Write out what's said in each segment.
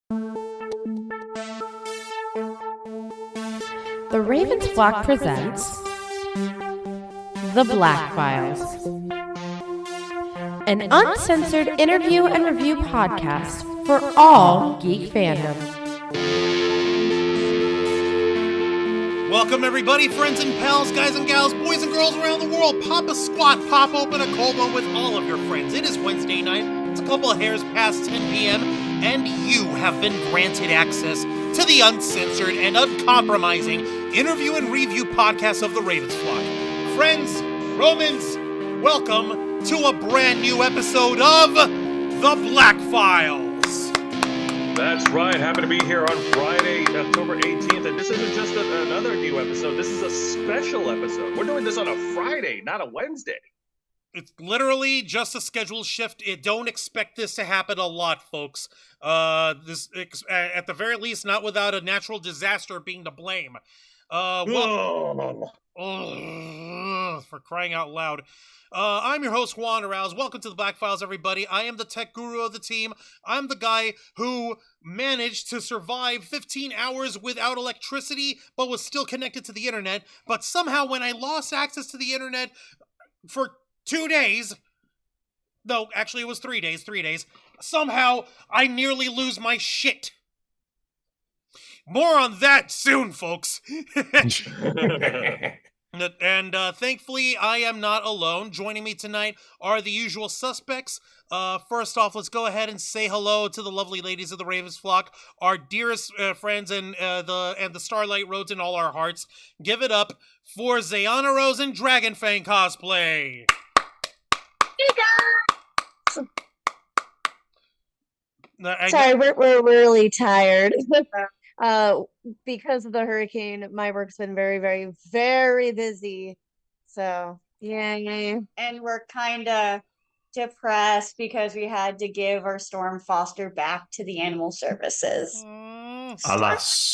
The Ravens Flock presents The Black Files, an uncensored interview and review podcast for all geek fandom. Welcome everybody, friends and pals, guys and gals, boys and girls around the world. Pop a squat, pop open a cold one with all of your friends. It is Wednesday night, it's a couple of hairs past 10 p.m., and you have been granted access to the uncensored and uncompromising interview and review podcast of the Ravens Flock. Friends, Romans, welcome to a brand new episode of The Black Files. That's right. Happy to be here on Friday, October 18th. And this isn't just another new episode. This is a special episode. We're doing this on a Friday, not a Wednesday. It's literally just a schedule shift. Don't expect this to happen a lot, folks. At the very least, not without a natural disaster being to blame. For crying out loud. I'm your host, Juan Arouse. Welcome to the Black Files, everybody. I am the tech guru of the team. I'm the guy who managed to survive 15 hours without electricity, but was still connected to the internet. But somehow when I lost access to the internet for 2 days, no, actually it was 3 days, somehow I nearly lose my shit. More on that soon, folks. And thankfully, I am not alone. Joining me tonight are the usual suspects. First off, let's go ahead and say hello to the lovely ladies of the Ravens Flock, our dearest friends and the Starlight Roads in all our hearts. Give it up for Zayana Rose and Dragonfang cosplay. Sorry, we're really tired. Because of the hurricane, my work's been very, very, very busy. So, yay. And we're kind of depressed because we had to give our Storm Foster back to the animal services. Alas.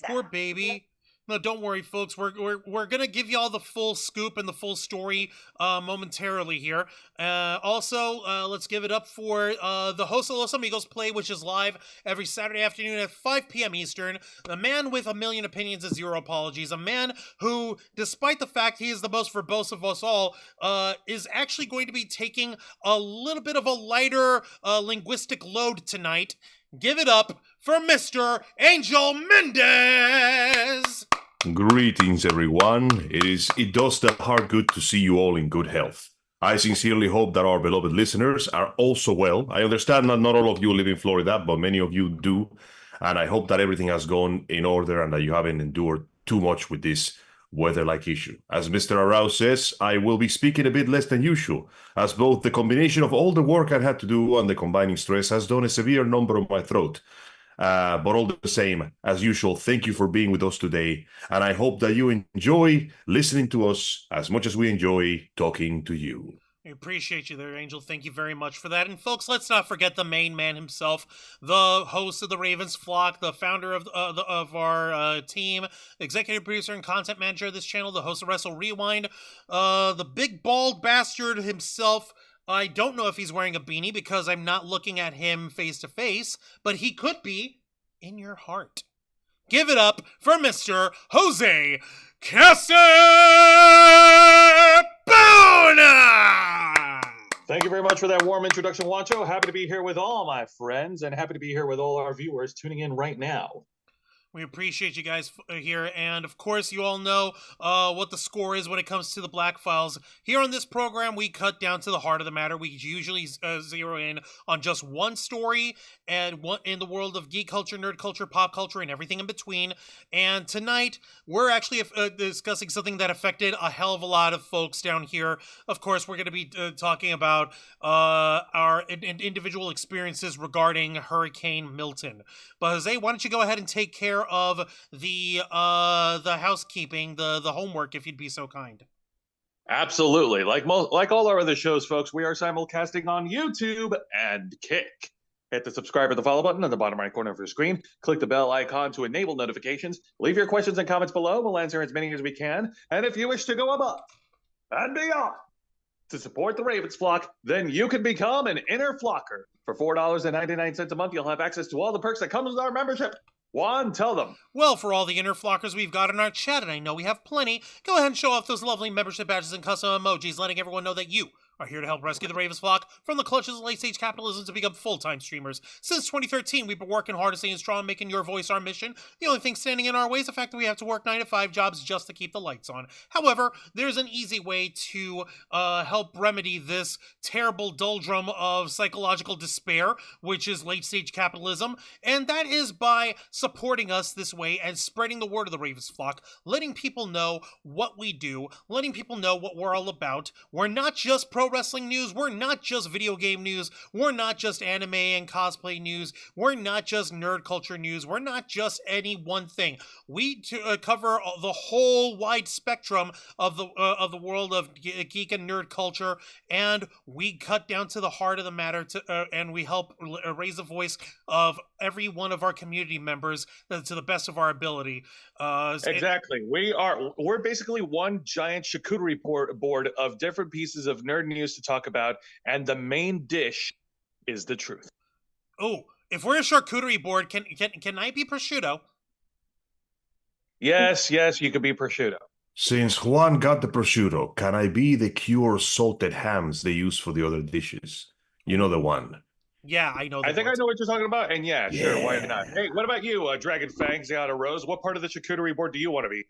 Poor baby. No, don't worry, folks. We're gonna give you all the full scoop and the full story momentarily here. Also, let's give it up for the host of Los Amigos Play, which is live every Saturday afternoon at 5 p.m. Eastern. The man with a million opinions and zero apologies. A man who, despite the fact he is the most verbose of us all, is actually going to be taking a little bit of a lighter linguistic load tonight. Give it up for Mr. Angel Mendez! Greetings, everyone. It does the heart good to see you all in good health. I sincerely hope that our beloved listeners are also well. I understand that not all of you live in Florida, but many of you do. And I hope that everything has gone in order and that you haven't endured too much with this weather-like issue. As Mr. Arouse says, I will be speaking a bit less than usual, as both the combination of all the work I had to do and the combining stress has done a severe number on my throat. But all the same, as usual, thank you for being with us today, and I hope that you enjoy listening to us as much as we enjoy talking to you. I appreciate you there, Angel. Thank you very much for that. And folks, let's not forget the main man himself, the host of the Ravens Flock, the founder of our team, executive producer and content manager of this channel, the host of Wrestle Rewind, the big bald bastard himself. I don't know if he's wearing a beanie because I'm not looking at him face to face, but he could be in your heart. Give it up for Mr. Jose Casabona! Thank you very much for that warm introduction, Juancho. Happy to be here with all my friends and happy to be here with all our viewers tuning in right now. We appreciate you guys here, and of course you all know what the score is when it comes to the Black Files. Here on this program, we cut down to the heart of the matter. We usually zero in on just one story and one in the world of geek culture, nerd culture, pop culture, and everything in between. And tonight, we're actually discussing something that affected a hell of a lot of folks down here. Of course, we're going to be talking about our individual experiences regarding Hurricane Milton. But Jose, why don't you go ahead and take care of the housekeeping, the homework, if you'd be so kind. Absolutely. Like all our other shows, folks, we are simulcasting on YouTube and Kick. Hit the subscribe or the follow button on the bottom right corner of your screen. Click the bell icon to enable notifications. Leave your questions and comments below. We'll answer as many as we can. And if you wish to go above and beyond To support the Ravens flock, then you can become an inner flocker. For $4.99 a month, you'll have access to all the perks that come with our membership. Juan, tell them. Well, for all the inner flockers we've got in our chat, and I know we have plenty, go ahead and show off those lovely membership badges and custom emojis, letting everyone know that you are here to help rescue the Ravens flock from the clutches of late-stage capitalism to become full-time streamers. Since 2013, we've been working hard and staying strong, making your voice our mission. The only thing standing in our way is the fact that we have to work 9-to-5 jobs just to keep the lights on. However, there's an easy way to help remedy this terrible doldrum of psychological despair, which is late-stage capitalism, and that is by supporting us this way and spreading the word of the Ravens flock, letting people know what we do, letting people know what we're all about. We're not just pro wrestling news, we're not just video game news, we're not just anime and cosplay news, we're not just nerd culture news, we're not just any one thing. We cover the whole wide spectrum of the world of geek and nerd culture, and we cut down to the heart of the matter, and we help raise the voice of every one of our community members to the best of our ability. Exactly. We're basically one giant charcuterie board of different pieces of nerd news to talk about, and the main dish is the truth. Oh, if we're a charcuterie board, can I be prosciutto? Yes, you could be prosciutto. Since Juan got the prosciutto, can I be the cured salted hams they use for the other dishes? You know the one. Yeah, I know. I think I know what you're talking about, and sure, why Yeah. not? Hey, what about you, Dragon Fangs out of Rose? What part of the charcuterie board do you want to be?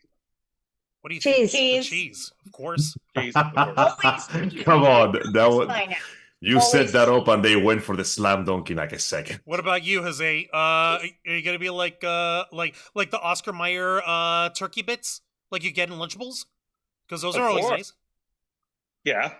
What do you Cheese. think? Cheese. Cheese, of course. Jeez, of course. Always. Come on, that was, Fine now. you set Always that up and they went for the slam dunk in like a second. What about you, Jose? Are you gonna be like the Oscar Mayer turkey bits, like you get in Lunchables? Because those Of are always course. nice. Yeah.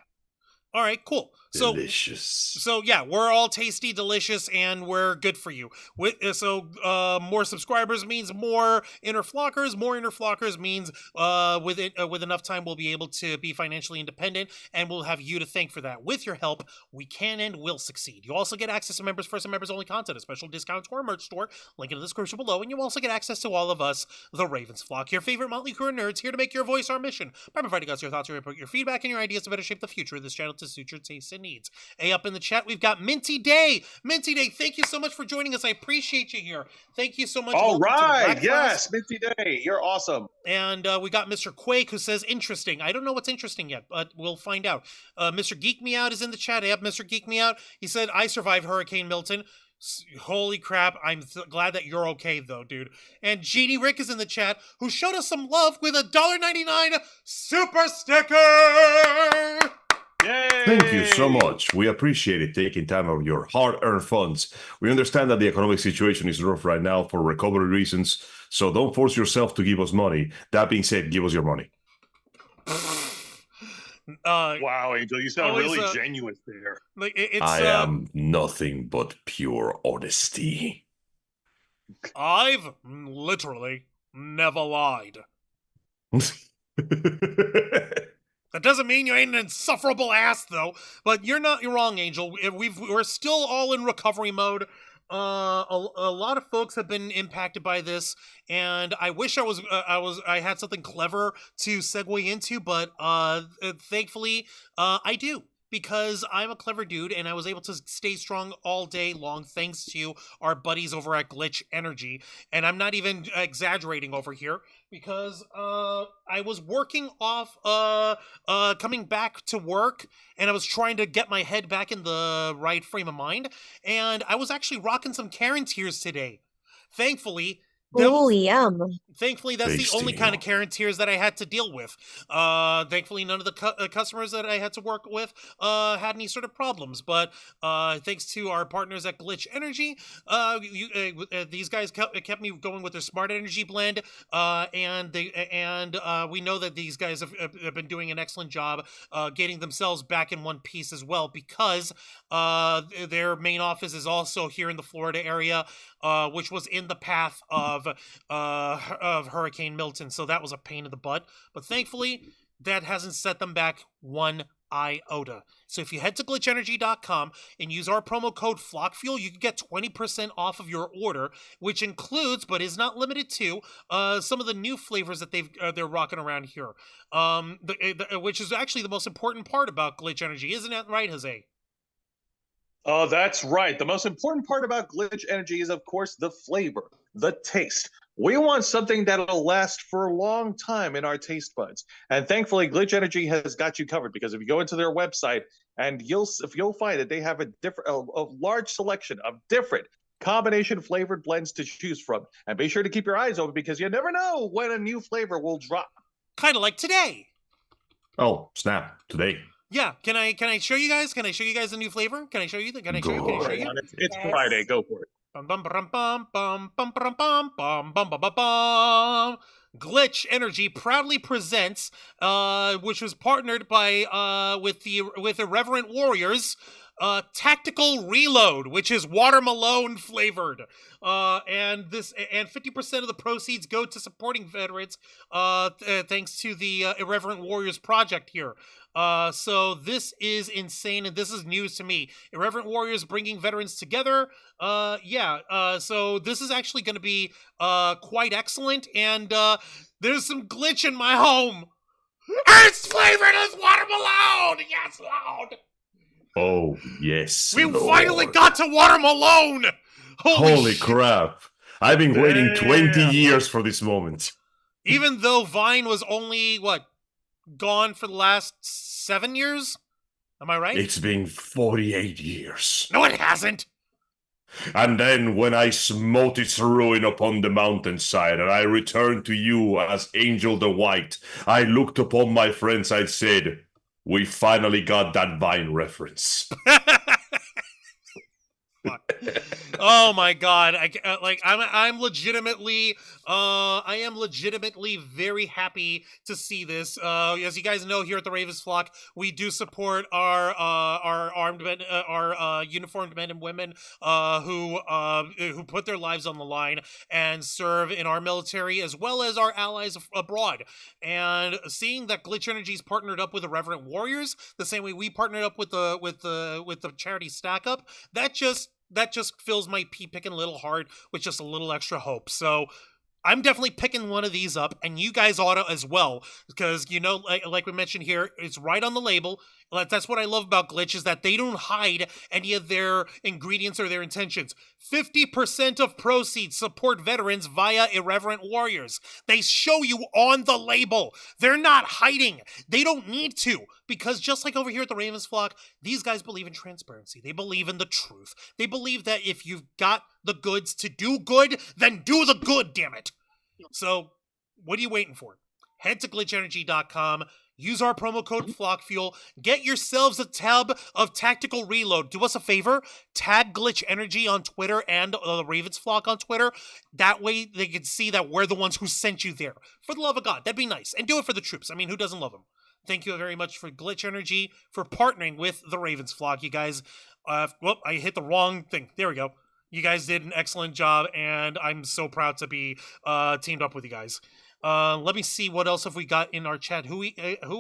All right, cool. Delicious. So yeah, we're all tasty, delicious, and we're good for you. More subscribers means more inner flockers. More inner flockers means with enough time we'll be able to be financially independent, and we'll have you to thank for that. With your help, we can and will succeed. You also get access to members first and members only content, a special discount to our merch store, link in the description below, and you also get access to all of us, the Ravens flock, your favorite motley crew of nerds, here to make your voice our mission by providing us your thoughts, your input, your feedback, and your ideas to better shape the future of this channel to suit your tastes and needs. Up in the chat, we've got Minty Day. Minty Day, thank you so much for joining us. I appreciate you here. Thank you so much. All Welcome to the right. Black Yes, Files. Minty Day. You're awesome. And we got Mr. Quake, who says interesting. I don't know what's interesting yet, but we'll find out. Mr. Geek Me Out is in the chat. Yep, Mr. Geek Me Out. He said, I survived Hurricane Milton. Holy crap, I'm glad that you're okay, though, dude. And Jeannie Rick is in the chat, who showed us some love with a $1.99 super sticker! Yay! Thank you so much. We appreciate it taking time of your hard-earned funds. We understand that the economic situation is rough right now for recovery reasons, so don't force yourself to give us money. That being said, give us your money. Wow, Angel, you sound always, really genuine there. I am nothing but pure honesty. I've literally never lied. That doesn't mean you ain't an insufferable ass, though. But you're wrong, Angel. We're still all in recovery mode. A lot of folks have been impacted by this, and I wish I had something clever to segue into, but thankfully, I do. Because I'm a clever dude and I was able to stay strong all day long thanks to our buddies over at Glitch Energy. And I'm not even exaggerating over here because I was working off coming back to work, and I was trying to get my head back in the right frame of mind, and I was actually rocking some Karen tears today. Thankfully, Oh, yum. Thankfully, that's the only kind of Karen tears that I had to deal with. Thankfully, none of the customers that I had to work with had any sort of problems. But thanks to our partners at Glitch Energy, these guys kept me going with their Smart Energy blend, and we know that these guys have been doing an excellent job getting themselves back in one piece as well, because their main office is also here in the Florida area, which was in the path of Hurricane Milton, so that was a pain in the butt. But thankfully, that hasn't set them back one iota. So if you head to glitchenergy.com and use our promo code FlockFuel, you can get 20% off of your order, which includes, but is not limited to, some of the new flavors that they're rocking around here. Which is actually the most important part about Glitch Energy, isn't that right, Jose? Oh, that's right. The most important part about Glitch Energy is, of course, the flavor, the taste. We want something that'll last for a long time in our taste buds. And thankfully, Glitch Energy has got you covered, because if you go into their website, and you'll find that they have a large selection of different combination flavored blends to choose from. And be sure to keep your eyes open, because you never know when a new flavor will drop. Kind of like today. Oh, snap. Today. Yeah, can I show you guys? Can I show you guys a new flavor? Can I show you? Can I show you? Can I show you? It's Friday. Go for it. Bum bum bum bum bum bum bum bum bum bum bum bum. Glitch Energy proudly presents, which was partnered by with Irreverent Warriors, Tactical Reload, which is watermelon flavored, and 50% of the proceeds go to supporting veterans, thanks to the Irreverent Warriors project here. So this is insane, and this is news to me. Irreverent Warriors bringing veterans together. So this is actually going to be quite excellent, and there's some glitch in my home. It's flavored as watermelon. Yes, Lord. Oh, yes. We Lord. finally got to watermelon. Holy crap. I've been waiting 20 years for this moment. Even though Vine was only, gone for the last 7 years? Am I right? It's been 48 years. No, it hasn't. And then when I smote its ruin upon the mountainside, and I returned to you as Angel the White, I looked upon my friends, I said, we finally got that Vine reference. Oh my God! I'm legitimately, I am legitimately very happy to see this. As you guys know, here at the Ravens Flock, we do support our armed men, our uniformed men and women, who put their lives on the line and serve in our military as well as our allies abroad. And seeing that Glitch Energy's partnered up with the Irreverent Warriors, the same way we partnered up with the charity Stack Up, that just fills my pea picking little heart with just a little extra hope. So I'm definitely picking one of these up, and you guys ought to as well, because, like we mentioned here, it's right on the label. That's what I love about Glitch, is that they don't hide any of their ingredients or their intentions. 50% of proceeds support veterans via Irreverent Warriors. They show you on the label. They're not hiding. They don't need to, because just like over here at the Ravens Flock, these guys believe in transparency. They believe in the truth. They believe that if you've got the goods to do good, then do the good, damn it. So, what are you waiting for? Head to glitchenergy.com. Use our promo code FlockFuel. Get yourselves a tab of Tactical Reload. Do us a favor. Tag Glitch Energy on Twitter and the Ravens Flock on Twitter. That way they can see that we're the ones who sent you there. For the love of God, that'd be nice. And do it for the troops. I mean, who doesn't love them? Thank you very much for Glitch Energy for partnering with the Ravens Flock. You guys, I hit the wrong thing. There we go. You guys did an excellent job, and I'm so proud to be teamed up with you guys. Let me see what else have we got in our chat. Who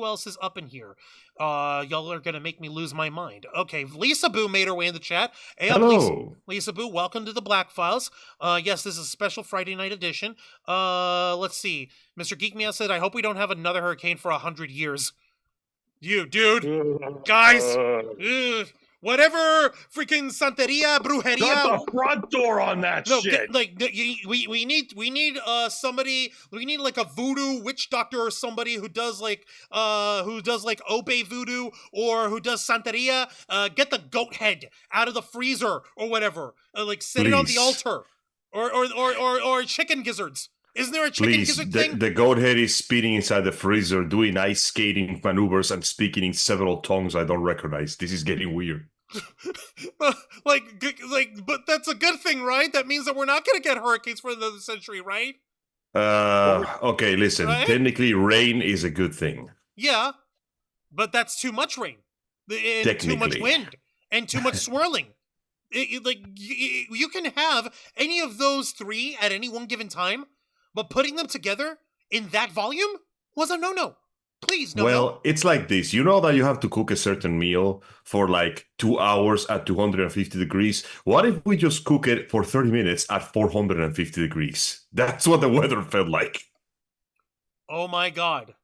else is up in here? Y'all are gonna make me lose my mind. Okay, Lisa Boo made her way in the chat. Hey, hello, Lisa Boo. Welcome to the Black Files. Yes, this is a special Friday night edition. Let's see. Mr. Geek Meow said, "I hope we don't have another hurricane for 100 years." You, dude, guys. Whatever freaking Santeria, Brujeria. Shut the front door on that shit. We need somebody. We need like a voodoo witch doctor or somebody who does like obe voodoo or who does Santeria. Get the goat head out of the freezer or whatever. Set it on the altar or chicken gizzards. Isn't there a chicken gizzard thing? The goat head is spinning inside the freezer, doing ice skating maneuvers and speaking in several tongues I don't recognize. This is getting weird. But that's a good thing, right? That means that we're not going to get hurricanes for another century, right? Okay, listen. Right? Technically, rain is a good thing. Yeah, but that's too much rain. And too much wind. And too much swirling. You can have any of those three at any one given time, but putting them together in that volume was a no-no. Please, no. Well, it's like this. You know that you have to cook a certain meal for like 2 hours at 250 degrees. What if we just cook it for 30 minutes at 450 degrees? That's what the weather felt like. Oh my god.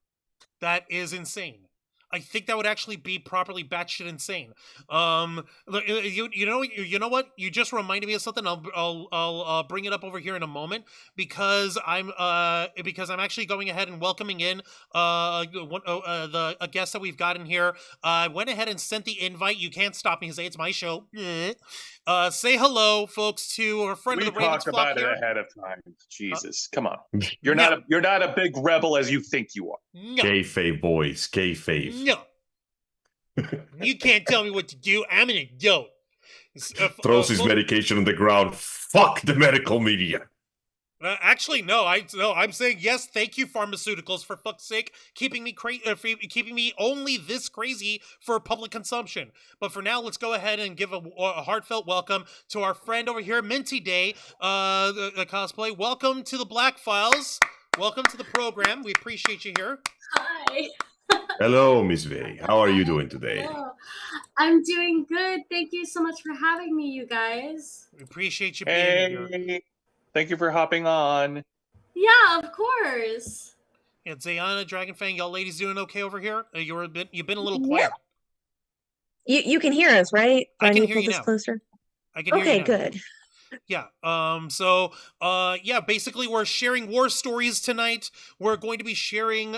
That is insane. I think that would actually be properly batshit insane. You know what? You just reminded me of something. I'll bring it up over here in a moment because I'm actually going ahead and welcoming in a guest that we've got in here. I went ahead and sent the invite. You can't stop me. Say it's my show. Say hello, folks, to our friend We of the Ravens talked flock about here. it ahead of time. Jesus, come on. You're not a big rebel as you think you are. No. Kayfabe, boys. Kayfabe. No. You can't tell me what to do. I'm an adult. Throws his medication on the ground. Fuck the medical media. Actually, no. I'm saying yes. Thank you, pharmaceuticals, for fuck's sake, keeping me keeping me only this crazy for public consumption. But for now, let's go ahead and give a heartfelt welcome to our friend over here, Minty Day, the cosplay. Welcome to the Black Files. Welcome to the program. We appreciate you here. Hi. Hello, Miss Vey. How are you doing today? Hello. I'm doing good. Thank you so much for having me, you guys. We appreciate you being here. Hey, thank you for hopping on. Yeah, of course. And Zayana, Dragonfang, y'all ladies doing okay over here? You've been a little quiet. You can hear us, right? Do I can need to hear pull you this now. closer? I can hear you Okay, now. good. Yeah. Basically we're sharing war stories tonight. We're going to be sharing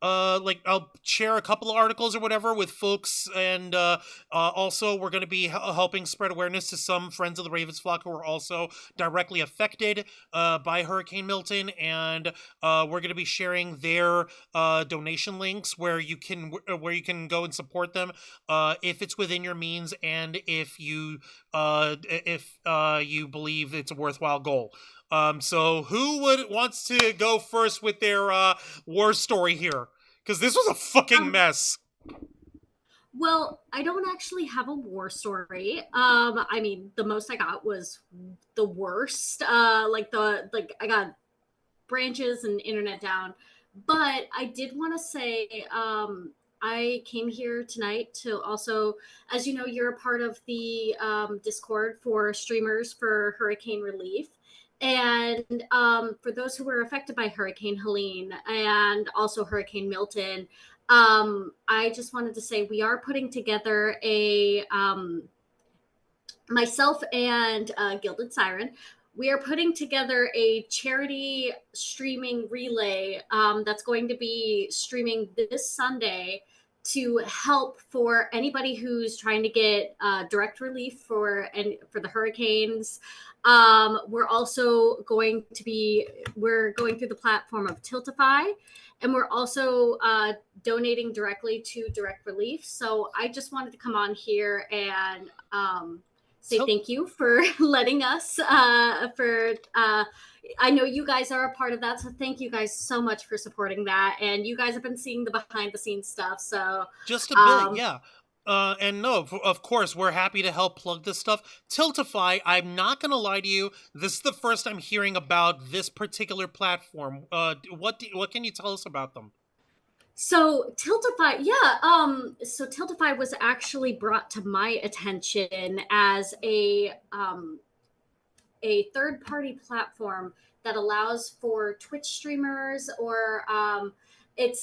I'll share a couple of articles or whatever with folks, and also we're going to be helping spread awareness to some friends of the Ravens flock who are also directly affected by Hurricane Milton, and we're going to be sharing their donation links where you can go and support them if it's within your means, and if you believe it's a worthwhile goal. So who wants to go first with their war story here? Because this was a fucking mess. Well, I don't actually have a war story. I mean, the most I got was the worst. I got branches and internet down. But I did want to say, I came here tonight to also, as you know, you're a part of the Discord for streamers for hurricane relief. And for those who were affected by Hurricane Helene and also Hurricane Milton, I just wanted to say we are putting together a, myself and Gilded Siren, we are putting together a charity streaming relay that's going to be streaming this Sunday to help for anybody who's trying to get direct relief for the hurricanes. We're also going through the platform of Tiltify, and we're also donating directly to Direct Relief. So I just wanted to come on here and say thank you for letting us I know you guys are a part of that, so thank you guys so much for supporting that. And you guys have been seeing the behind the scenes stuff, so just a bit, yeah. And no, of course, we're happy to help plug this stuff. Tiltify, I'm not going to lie to you, this is the first I'm hearing about this particular platform. What can you tell us about them? So Tiltify, so Tiltify was actually brought to my attention as a third-party platform that allows for Twitch streamers, or it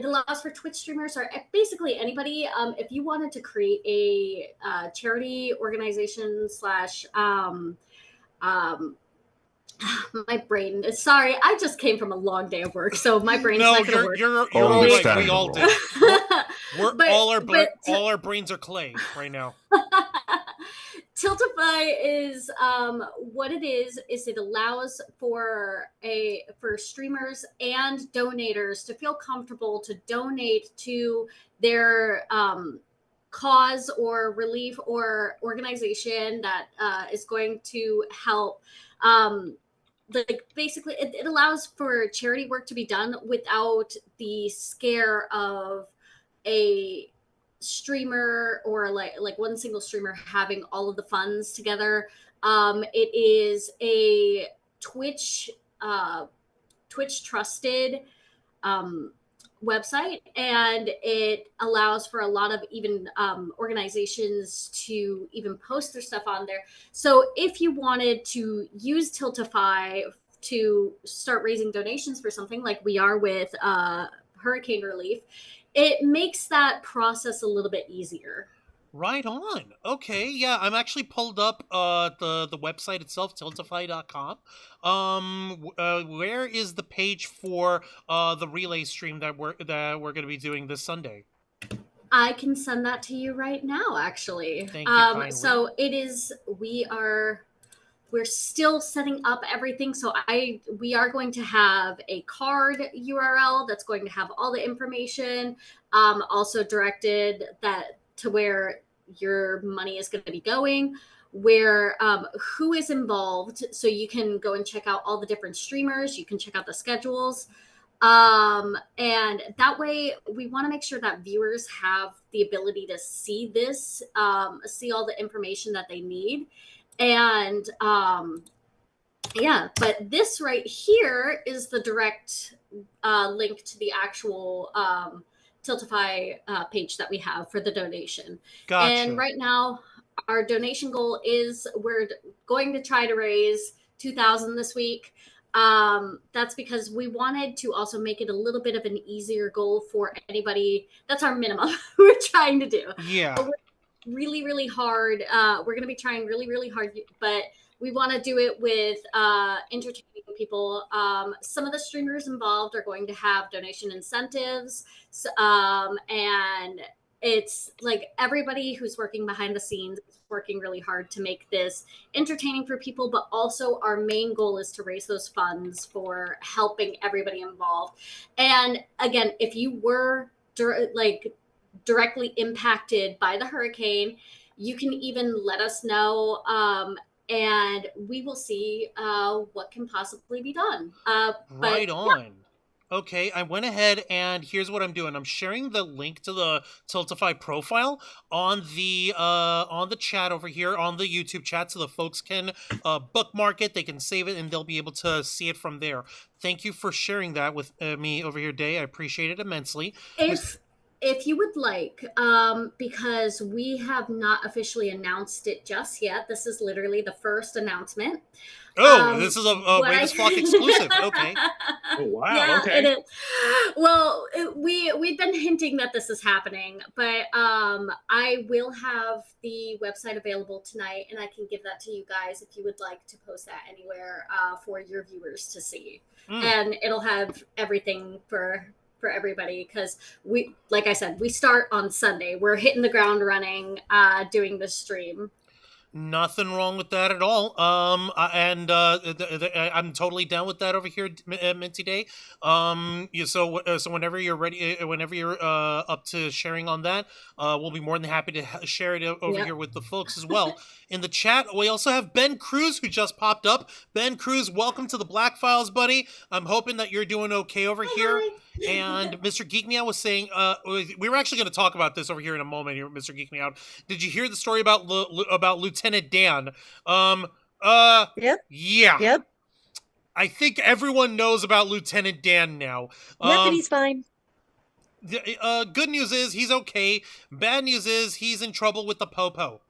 allows for Twitch streamers or basically anybody. If you wanted to create a charity organization slash my brain is sorry. I just came from a long day of work, so my brain's not going to work. You're all right. We all did. All our brains are clay right now. Tiltify is what it is it allows for streamers and donators to feel comfortable to donate to their cause or relief or organization that is going to help. Basically, it allows for charity work to be done without the scare of a streamer or like one single streamer having all of the funds together. It is a Twitch trusted website, and it allows for a lot of even organizations to even post their stuff on there. So if you wanted to use Tiltify to start raising donations for something like we are with hurricane relief, it makes that process a little bit easier. Right on. Okay, yeah, I'm actually pulled up the website itself, tiltify.com. Where is the page for the relay stream that we're going to be doing this Sunday? I can send that to you right now, actually. Thank you kindly. So it is. We're still setting up everything. So we are going to have a card URL that's going to have all the information, also directed that to where your money is going to be going, where who is involved. So you can go and check out all the different streamers. You can check out the schedules. And that way we want to make sure that viewers have the ability to see this, see all the information that they need. And yeah, but this right here is the direct link to the actual Tiltify page that we have for the donation. Gotcha. And right now, our donation goal is we're going to try to raise $2,000 this week. That's because we wanted to also make it a little bit of an easier goal for anybody. That's our minimum we're trying to do. Yeah. But we're really, really hard. We're going to be trying really, really hard, but we want to do it with entertaining people. Some of the streamers involved are going to have donation incentives. And it's like everybody who's working behind the scenes is working really hard to make this entertaining for people, but also our main goal is to raise those funds for helping everybody involved. And again, if you were directly impacted by the hurricane, you can even let us know, and we will see what can possibly be done. Right on. Yeah. Okay, I went ahead and here's what I'm doing. I'm sharing the link to the Tiltify profile on the chat over here on the YouTube chat, so the folks can bookmark it, they can save it, and they'll be able to see it from there. Thank you for sharing that with me over here, Day. I appreciate it immensely. If you would like, because we have not officially announced it just yet. This is literally the first announcement. Oh, this is a Ravens Flock exclusive. Okay. Oh, wow. Yeah, okay. it is. Well, we've been hinting that this is happening, but I will have the website available tonight, and I can give that to you guys if you would like to post that anywhere for your viewers to see. And it'll have everything for everybody, because we, like I said, we start on Sunday. We're hitting the ground running, doing this stream. Nothing wrong with that at all. I'm totally down with that over here, Minty Day. So whenever you're ready, whenever you're up to sharing on that, we'll be more than happy to share it over here with the folks as well. In the chat, we also have Ben Cruz, who just popped up. Ben Cruz, welcome to the Black Files, buddy. I'm hoping that you're doing okay over here. And Mr. Geek Me Out was saying, we were actually going to talk about this over here in a moment here, Mr. Geek Me Out. Did you hear the story about Lieutenant Dan? Yep. Yeah. Yep. I think everyone knows about Lieutenant Dan now. Yep, and he's fine. Good news is he's okay. Bad news is he's in trouble with the Popo.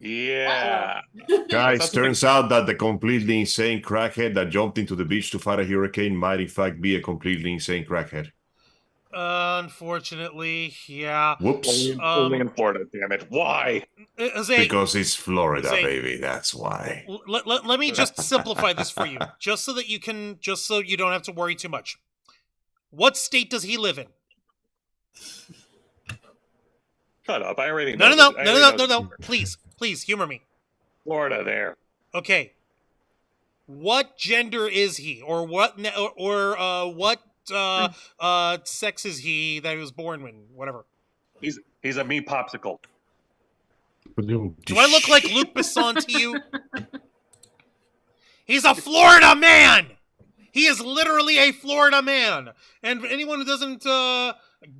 Yeah. Guys, turns out that the completely insane crackhead that jumped into the beach to fight a hurricane might in fact be a completely insane crackhead. Unfortunately, yeah. Whoops. Only in Florida, damn it. Why? Because it's Florida, baby. That's why. Let me just simplify this for you, just so you don't have to worry too much. What state does he live in? Shut up. I already know. No. Please, humor me. Florida there. Okay. What gender is he? Or what sex is he that he was born in? Whatever. He's a meat popsicle. Do I look like Luc Besson to you? He's a Florida man! He is literally a Florida man! And for anyone who doesn't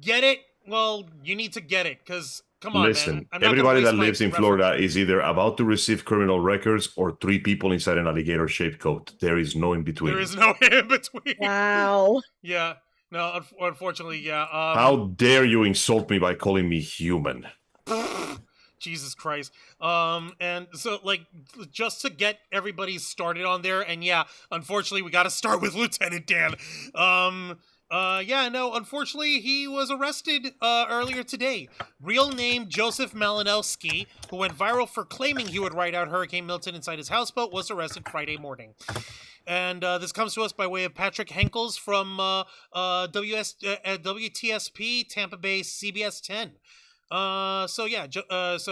get it, well, you need to get it, because, come on, listen, man. Everybody that lives in Florida is either about to receive criminal records or 3 people inside an alligator-shaped coat. There is no in between. There is no in between. Wow. Yeah. No, unfortunately, yeah. How dare you insult me by calling me human? Jesus Christ. And so, like, just to get everybody started on there, and yeah, unfortunately, we got to start with Lieutenant Dan. Unfortunately, he was arrested earlier today. Real name Joseph Malinowski, who went viral for claiming he would ride out Hurricane Milton inside his houseboat, was arrested Friday morning. And this comes to us by way of Patrick Henkels from WTSP, Tampa Bay, CBS 10. Also known as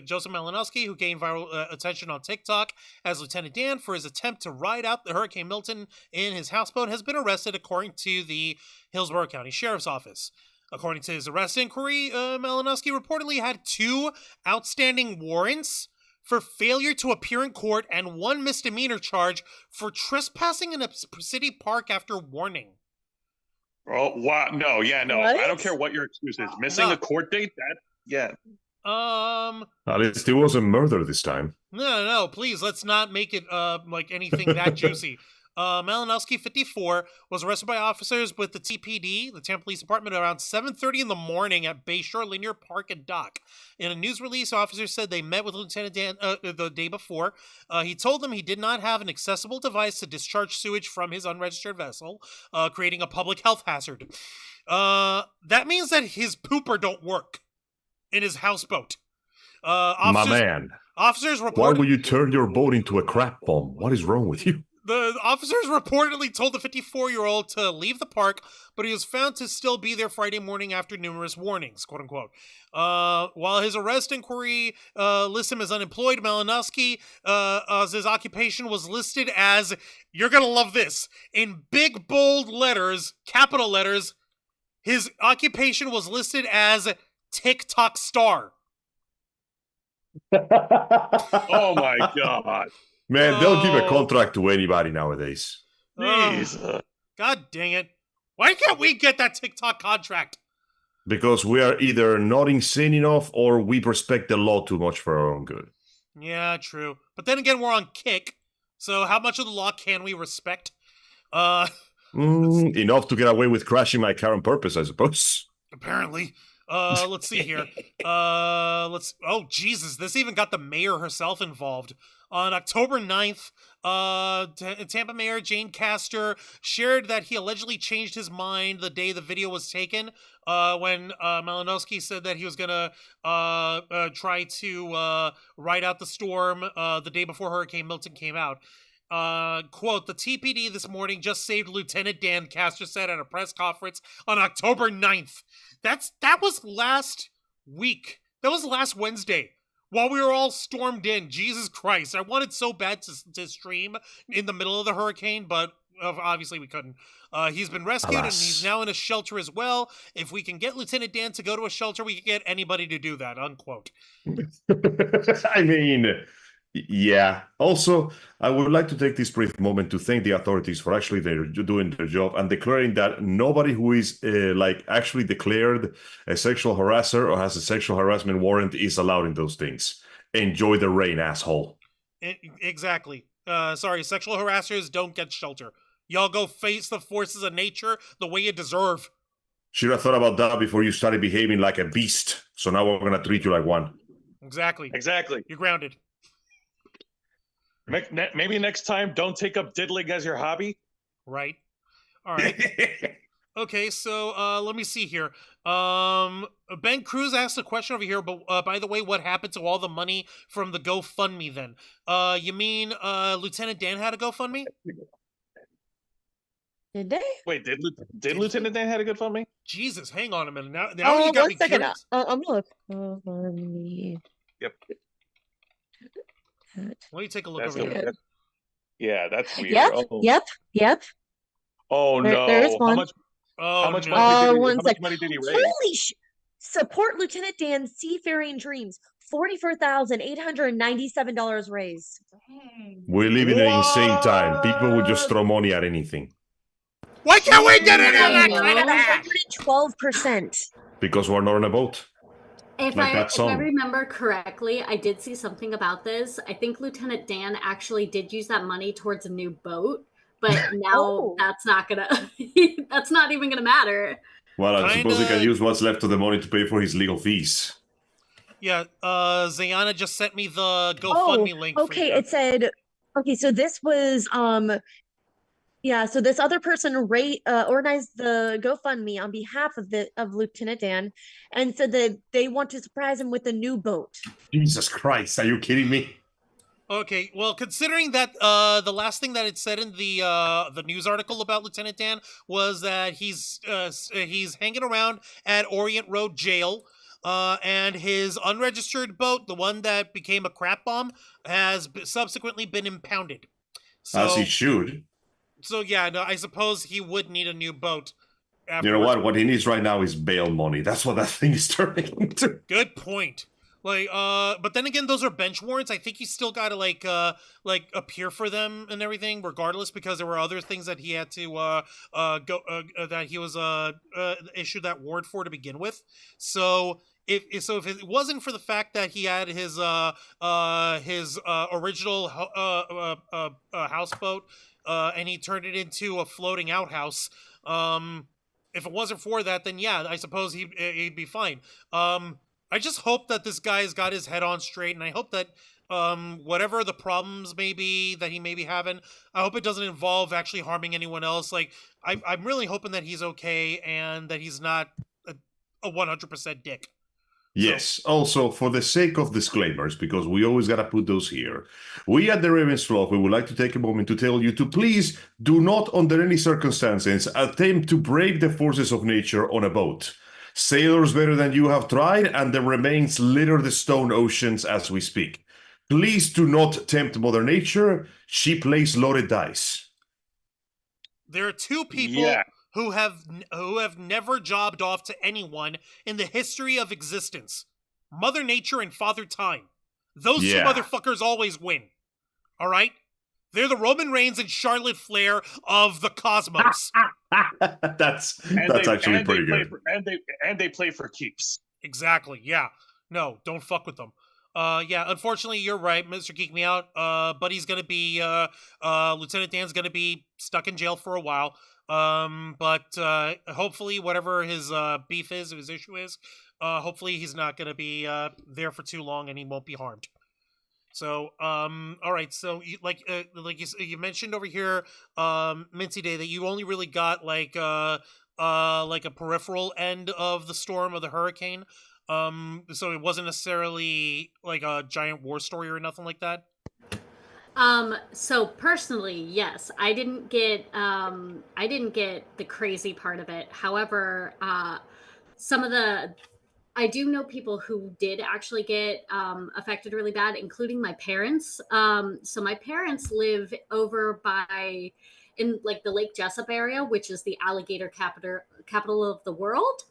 Joseph Malinowski, who gained viral attention on TikTok as Lieutenant Dan for his attempt to ride out the Hurricane Milton in his houseboat, has been arrested according to the Hillsborough County Sheriff's Office. According to his arrest inquiry, Malinowski reportedly had 2 outstanding warrants for failure to appear in court and 1 misdemeanor charge for trespassing in a city park after warning. Oh, wow. No, yeah, no. What? I don't care what your excuse is. Missing a court date? At least it wasn't murder this time. No, please, let's not make it like anything that juicy. Malinowski, 54, was arrested by officers with the TPD, the Tampa Police Department, around 7:30 in the morning at Bayshore Linear Park and Dock. In a news release, officers said they met with Lieutenant Dan the day before. He told them he did not have an accessible device to discharge sewage from his unregistered vessel, creating a public health hazard. That means that his pooper don't work in his houseboat. My man. Officers reported. Why would you turn your boat into a crap bomb? What is wrong with you? The officers reportedly told the 54-year-old to leave the park, but he was found to still be there Friday morning after numerous warnings, quote unquote. While his arrest inquiry lists him as unemployed, Malinowski, as his occupation was listed as, you're gonna love this, in big bold letters, capital letters, his occupation was listed as TikTok star. Oh my God. Man, they'll give a contract to anybody nowadays. God dang it. Why can't we get that TikTok contract? Because we are either not insane enough or we respect the law too much for our own good. Yeah, true. But then again, we're on Kick, so how much of the law can we respect? Enough to get away with crashing my car on purpose, I suppose. Apparently. Let's see here. Oh, Jesus, this even got the mayor herself involved. On October 9th, Tampa Mayor Jane Castor shared that he allegedly changed his mind the day the video was taken, when Malinowski said that he was going to try to ride out the storm the day before Hurricane Milton came out. Quote, the TPD this morning just saved Lieutenant Dan, Castor said at a press conference on October 9th. That was last week. That was last Wednesday. While we were all stormed in, Jesus Christ. I wanted so bad to stream in the middle of the hurricane, but obviously we couldn't. He's been rescued, and he's now in a shelter as well. If we can get Lieutenant Dan to go to a shelter, we can get anybody to do that, unquote. I mean, yeah. Also, I would like to take this brief moment to thank the authorities for actually doing their job and declaring that nobody who is actually declared a sexual harasser or has a sexual harassment warrant is allowed in those things. Enjoy the rain, asshole. Exactly. Sorry, sexual harassers don't get shelter. Y'all go face the forces of nature the way you deserve. Should have thought about that before you started behaving like a beast. So now we're going to treat you like one. Exactly. Exactly. You're grounded. Maybe next time, don't take up diddling as your hobby. Right. All right. Okay, so let me see here. Ben Cruz asked a question over here, but by the way, what happened to all the money from the GoFundMe then? You mean Lieutenant Dan had a GoFundMe? Did they? Wait, did Lieutenant Dan had a good GoFundMe? Jesus, hang on a minute. Now you got me curious. I'm gonna look. Yep. Let me take a look That's over here. Yeah, that's weird. Yep. Oh no! There's one. How much money did he raise? Holy support Lieutenant Dan's seafaring dreams. $44,897 raised. We live in an insane time. People will just throw money at anything. Why can't we get in on that kind of ass? 112%. Because we're not on a boat. If I remember correctly, I did see something about this. I think Lieutenant Dan actually did use that money towards a new boat, but now Oh. that's not gonna that's not even gonna matter. Well, I suppose he can Kinda- use what's left of the money to pay for his legal fees. Yeah, Zayana just sent me the GoFundMe link. Okay, For it said, okay, so this was, yeah, so this other person organized the GoFundMe on behalf of Lieutenant Dan and said that they want to surprise him with a new boat. Jesus Christ, are you kidding me? Okay, well, considering that the last thing that it said in the news article about Lieutenant Dan was that he's hanging around at Orient Road Jail, and his unregistered boat, the one that became a crap bomb, has subsequently been impounded. As he should. So yeah, no, I suppose he would need a new boat. You know what? What he needs right now is bail money. That's what that thing is turning into. Good point. Like, but then again, those are bench warrants. I think he still got to like appear for them and everything, regardless, because there were other things that he had to that he was issued that warrant for to begin with. So if it wasn't for the fact that he had his original houseboat and he turned it into a floating outhouse, if it wasn't for that, then yeah, I suppose he'd be fine. I just hope that this guy's got his head on straight, and I hope that whatever the problems may be that he may be having, I hope it doesn't involve actually harming anyone else. Like, I'm really hoping that he's okay and that he's not a 100% dick. Yes, also for the sake of disclaimers, because we always got to put those here, we at the Ravens Flock, we would like to take a moment to tell you to please do not, under any circumstances, attempt to break the forces of nature on a boat. Sailors better than you have tried, and the remains litter the stone oceans as we speak. Please do not tempt Mother Nature. She plays loaded dice. There are two people who have never jobbed off to anyone in the history of existence: Mother Nature and Father Time. Those two motherfuckers always win. All right? They're the Roman Reigns and Charlotte Flair of the cosmos. That's actually pretty good. And they play for keeps. Exactly. Yeah. No, don't fuck with them. Yeah, unfortunately, you're right, Mr. Geek Me Out. But he's gonna be Lieutenant Dan's gonna be stuck in jail for a while. But hopefully, whatever his beef is, his issue is, hopefully he's not gonna be there for too long, and he won't be harmed. So, all right. So, you mentioned over here, Minty Day, that you only really got like a peripheral end of the storm of the hurricane. So it wasn't necessarily like a giant war story or nothing like that. So personally, yes, I didn't get the crazy part of it. However, I do know people who did actually get affected really bad, including my parents. So my parents live over in like the Lake Jessup area, which is the alligator capital of the world.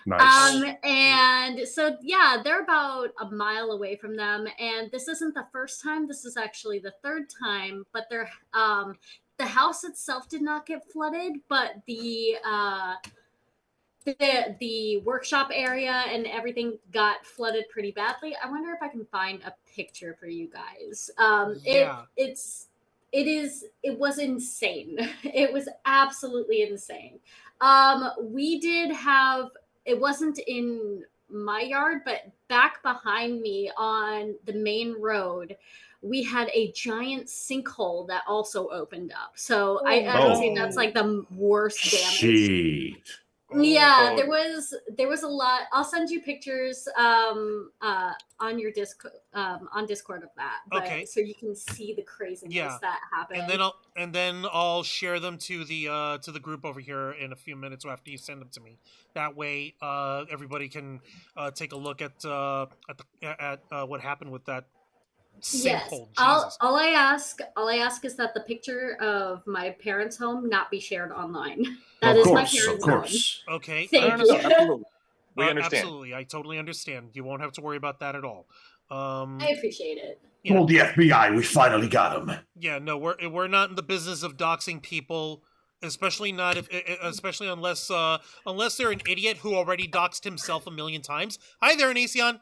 Nice. And so, yeah, they're about a mile away from them. And this isn't the first time. This is actually the third time. But the house itself did not get flooded, but the workshop area and everything got flooded pretty badly. I wonder if I can find a picture for you guys. It was insane. It was absolutely insane. We did have, it wasn't in my yard, but back behind me on the main road, we had a giant sinkhole that also opened up. So I would say that's like the worst damage. Shit. Yeah, there was a lot. I'll send you pictures on your on Discord of that. Okay. So you can see the craziness that happened. And then I'll share them to the group over here in a few minutes after you send them to me. That way, everybody can take a look at what happened with that sinkhole. Yes. All I ask is that the picture of my parents' home not be shared online. That is my parents' home. Okay. Thank you. Absolutely. We understand. Absolutely. I totally understand. You won't have to worry about that at all. I appreciate it. Told the FBI we finally got him. Yeah, no, we're not in the business of doxing people, especially not especially unless they're an idiot who already doxed himself a million times. Hi there, Anacion.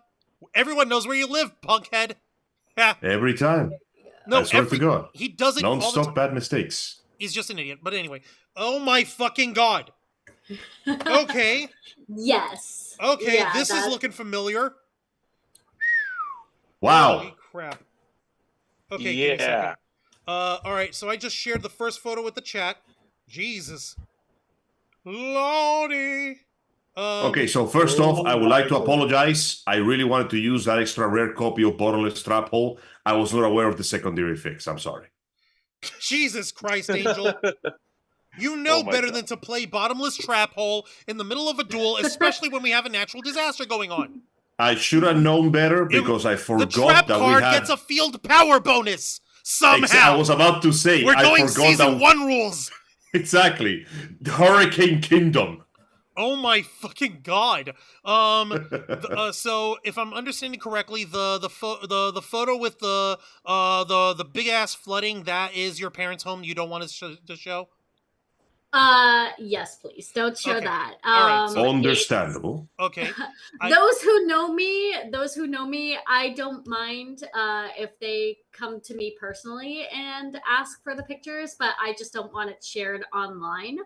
Everyone knows where you live, punkhead. Every time. No, I swear to God. He does it all the Non-stop time. bad mistakes. He's just an idiot. But anyway, oh my fucking god. Okay. Yes. Okay, Yeah, this is looking familiar. Wow. Holy crap. Okay, give me a second. All right, so I just shared the first photo with the chat. Jesus. Lordy. Okay, so first off, I would like to apologize. I really wanted to use that extra rare copy of Bottomless Trap Hole. I was not aware of the secondary fix. I'm sorry. Jesus Christ, Angel. You know better than to play Bottomless Trap Hole in the middle of a duel, especially when we have a natural disaster going on. I should have known better because I forgot the trap that card we had... gets a field power bonus somehow. I was about to say, we're going I forgot season 1 rules. Exactly. Hurricane Kingdom. Oh my fucking god. So if I'm understanding correctly, the photo with the big ass flooding, that is your parents' home. You don't want us to show? Yes, please. Don't show that. All right, so understandable. Okay. Those who know me, I don't mind if they come to me personally and ask for the pictures, but I just don't want it shared online.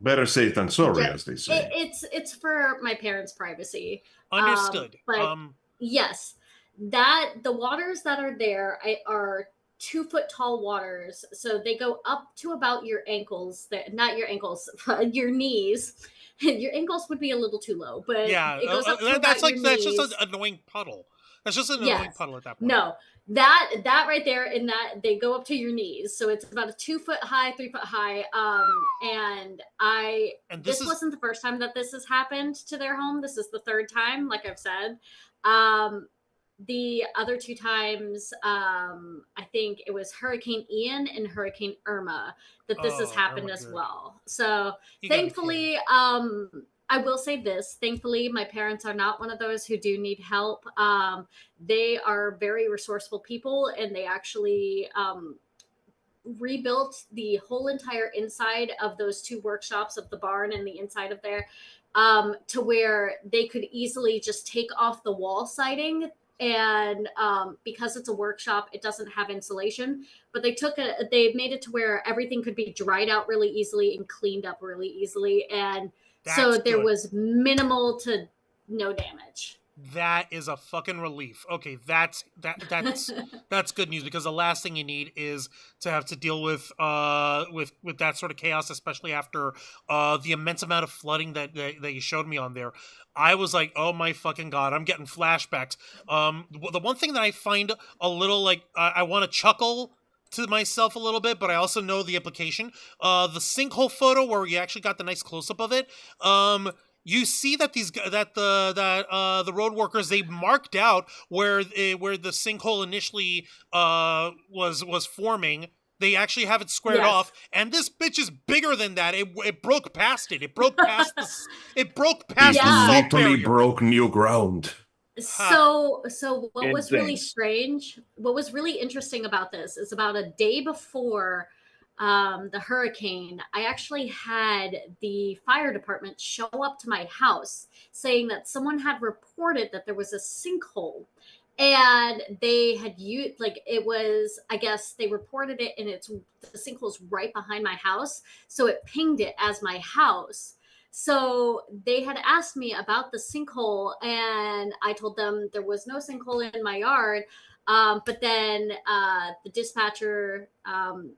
Better safe than sorry, as they say. It's for my parents' privacy. Understood. But yes, that the waters that are there are 2-foot tall waters, so they go up to about your ankles. Not your ankles, your knees. Your ankles would be a little too low, but yeah, it goes up to that's about your that's knees. just an annoying puddle. That's just an annoying puddle at that point. No, that right there, in that they go up to your knees, so it's about a 2-foot high, 3-foot high. And this wasn't the first time that this has happened to their home. This is the third time, like I've said. The other 2 times, I think it was Hurricane Ian and Hurricane Irma that this has happened as well. So thankfully, I will say this. Thankfully, my parents are not one of those who do need help. They are very resourceful people, and they actually rebuilt the whole entire inside of those 2 workshops of the barn and the inside of there to where they could easily just take off the wall siding. And because it's a workshop, it doesn't have insulation, but they made it to where everything could be dried out really easily and cleaned up really easily. And so there was minimal to no damage. That is a fucking relief. Okay, that's good news, because the last thing you need is to have to deal with that sort of chaos, especially after the immense amount of flooding that you showed me on there. I was like, oh my fucking god, I'm getting flashbacks. The one thing that I find a little like I want to chuckle to myself a little bit, but I also know the implication. The sinkhole photo where you actually got the nice close up of it. You see that the road workers, they marked out where the sinkhole initially was forming. They actually have it squared off, and this bitch is bigger than that. It broke past it. It broke past the. It broke past the salt barrier. Literally broke new ground. So what was really strange, what was really interesting about this is about a day before the hurricane, I actually had the fire department show up to my house saying that someone had reported that there was a sinkhole, and they had used, like, it was, I guess they reported it, and the sinkhole's right behind my house, so it pinged it as my house. So they had asked me about the sinkhole, and I told them there was no sinkhole in my yard. But then the dispatcher,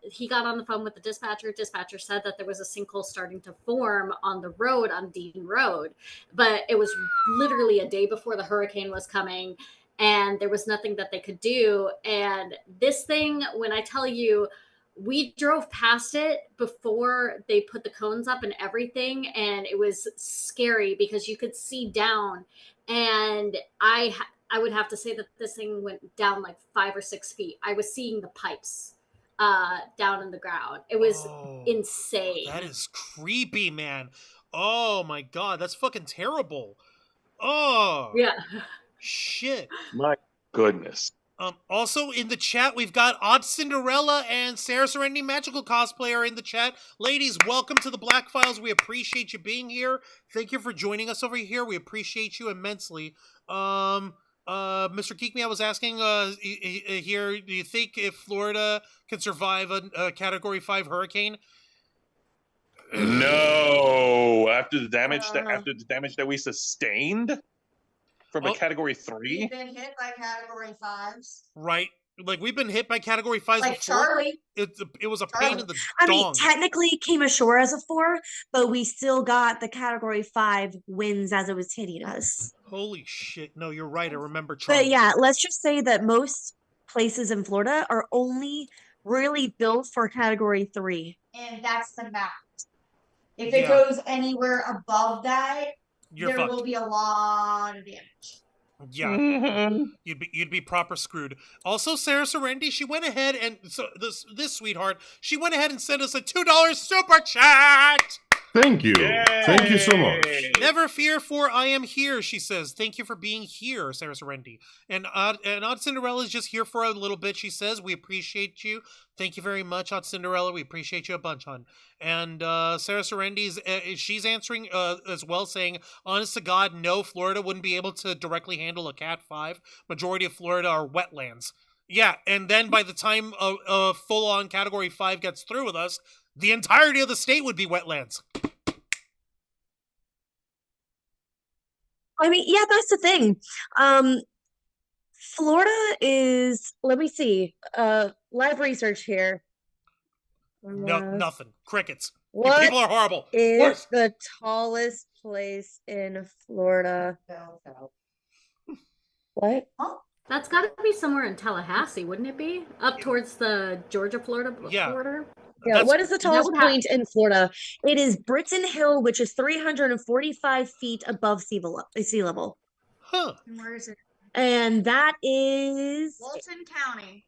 he got on the phone with the dispatcher. Dispatcher said that there was a sinkhole starting to form on the road, on Dean Road. But it was literally a day before the hurricane was coming, and there was nothing that they could do. And this thing, when I tell you, we drove past it before they put the cones up and everything, and it was scary because you could see down. And I would have to say that this thing went down like 5 or 6 feet. I was seeing the pipes down in the ground. It was insane. That is creepy, man. Oh my god, that's fucking terrible. Oh yeah, shit. My goodness. Also in the chat, we've got Odd Cinderella and Sarah Serenity Magical Cosplayer in the chat. Ladies, welcome to the Black Files. We appreciate you being here. Thank you for joining us over here. We appreciate you immensely. Mr. Geek Me, I was asking here, do you think if Florida can survive a Category 5 hurricane? No, after the damage that we sustained from a Category 3. We've been hit by Category 5s. Right. Like, we've been hit by Category 5s Like before. Charlie. It was a pain in the I mean, dong. technically it came ashore as a 4, but we still got the Category 5 wins as it was hitting us. Holy shit. No, you're right. I remember Charlie. But yeah, let's just say that most places in Florida are only really built for Category 3. And that's the max. If it goes anywhere above that, there will be a lot of damage. Yeah, you'd be proper screwed. Also, Sarah Serendi, she went ahead and so this sweetheart, she went ahead and sent us a $2 super chat. Thank you. Yay! Thank you so much. Never fear, for I am here. She says, "Thank you for being here, Sarah Serendi." And Odd Cinderella is just here for a little bit. She says, "We appreciate you. Thank you very much, Odd Cinderella. We appreciate you a bunch, hon." And Sarah Serendi's she's answering as well, saying, "Honest to God, no, Florida wouldn't be able to directly handle a Cat 5. Majority of Florida are wetlands." Yeah, and then by the time a full-on Category 5 gets through with us, the entirety of the state would be wetlands. I mean, yeah, that's the thing. Florida is, let me see, live research here. No, nothing. Crickets. You What people are horrible. is Worse. the tallest place in Florida? What? That's got to be somewhere in Tallahassee, wouldn't it be? Up towards the Georgia-Florida border? Yeah, what is the tallest point in Florida? It is Britton Hill, which is 345 feet above sea level. Huh. And where is it? And that is Walton County.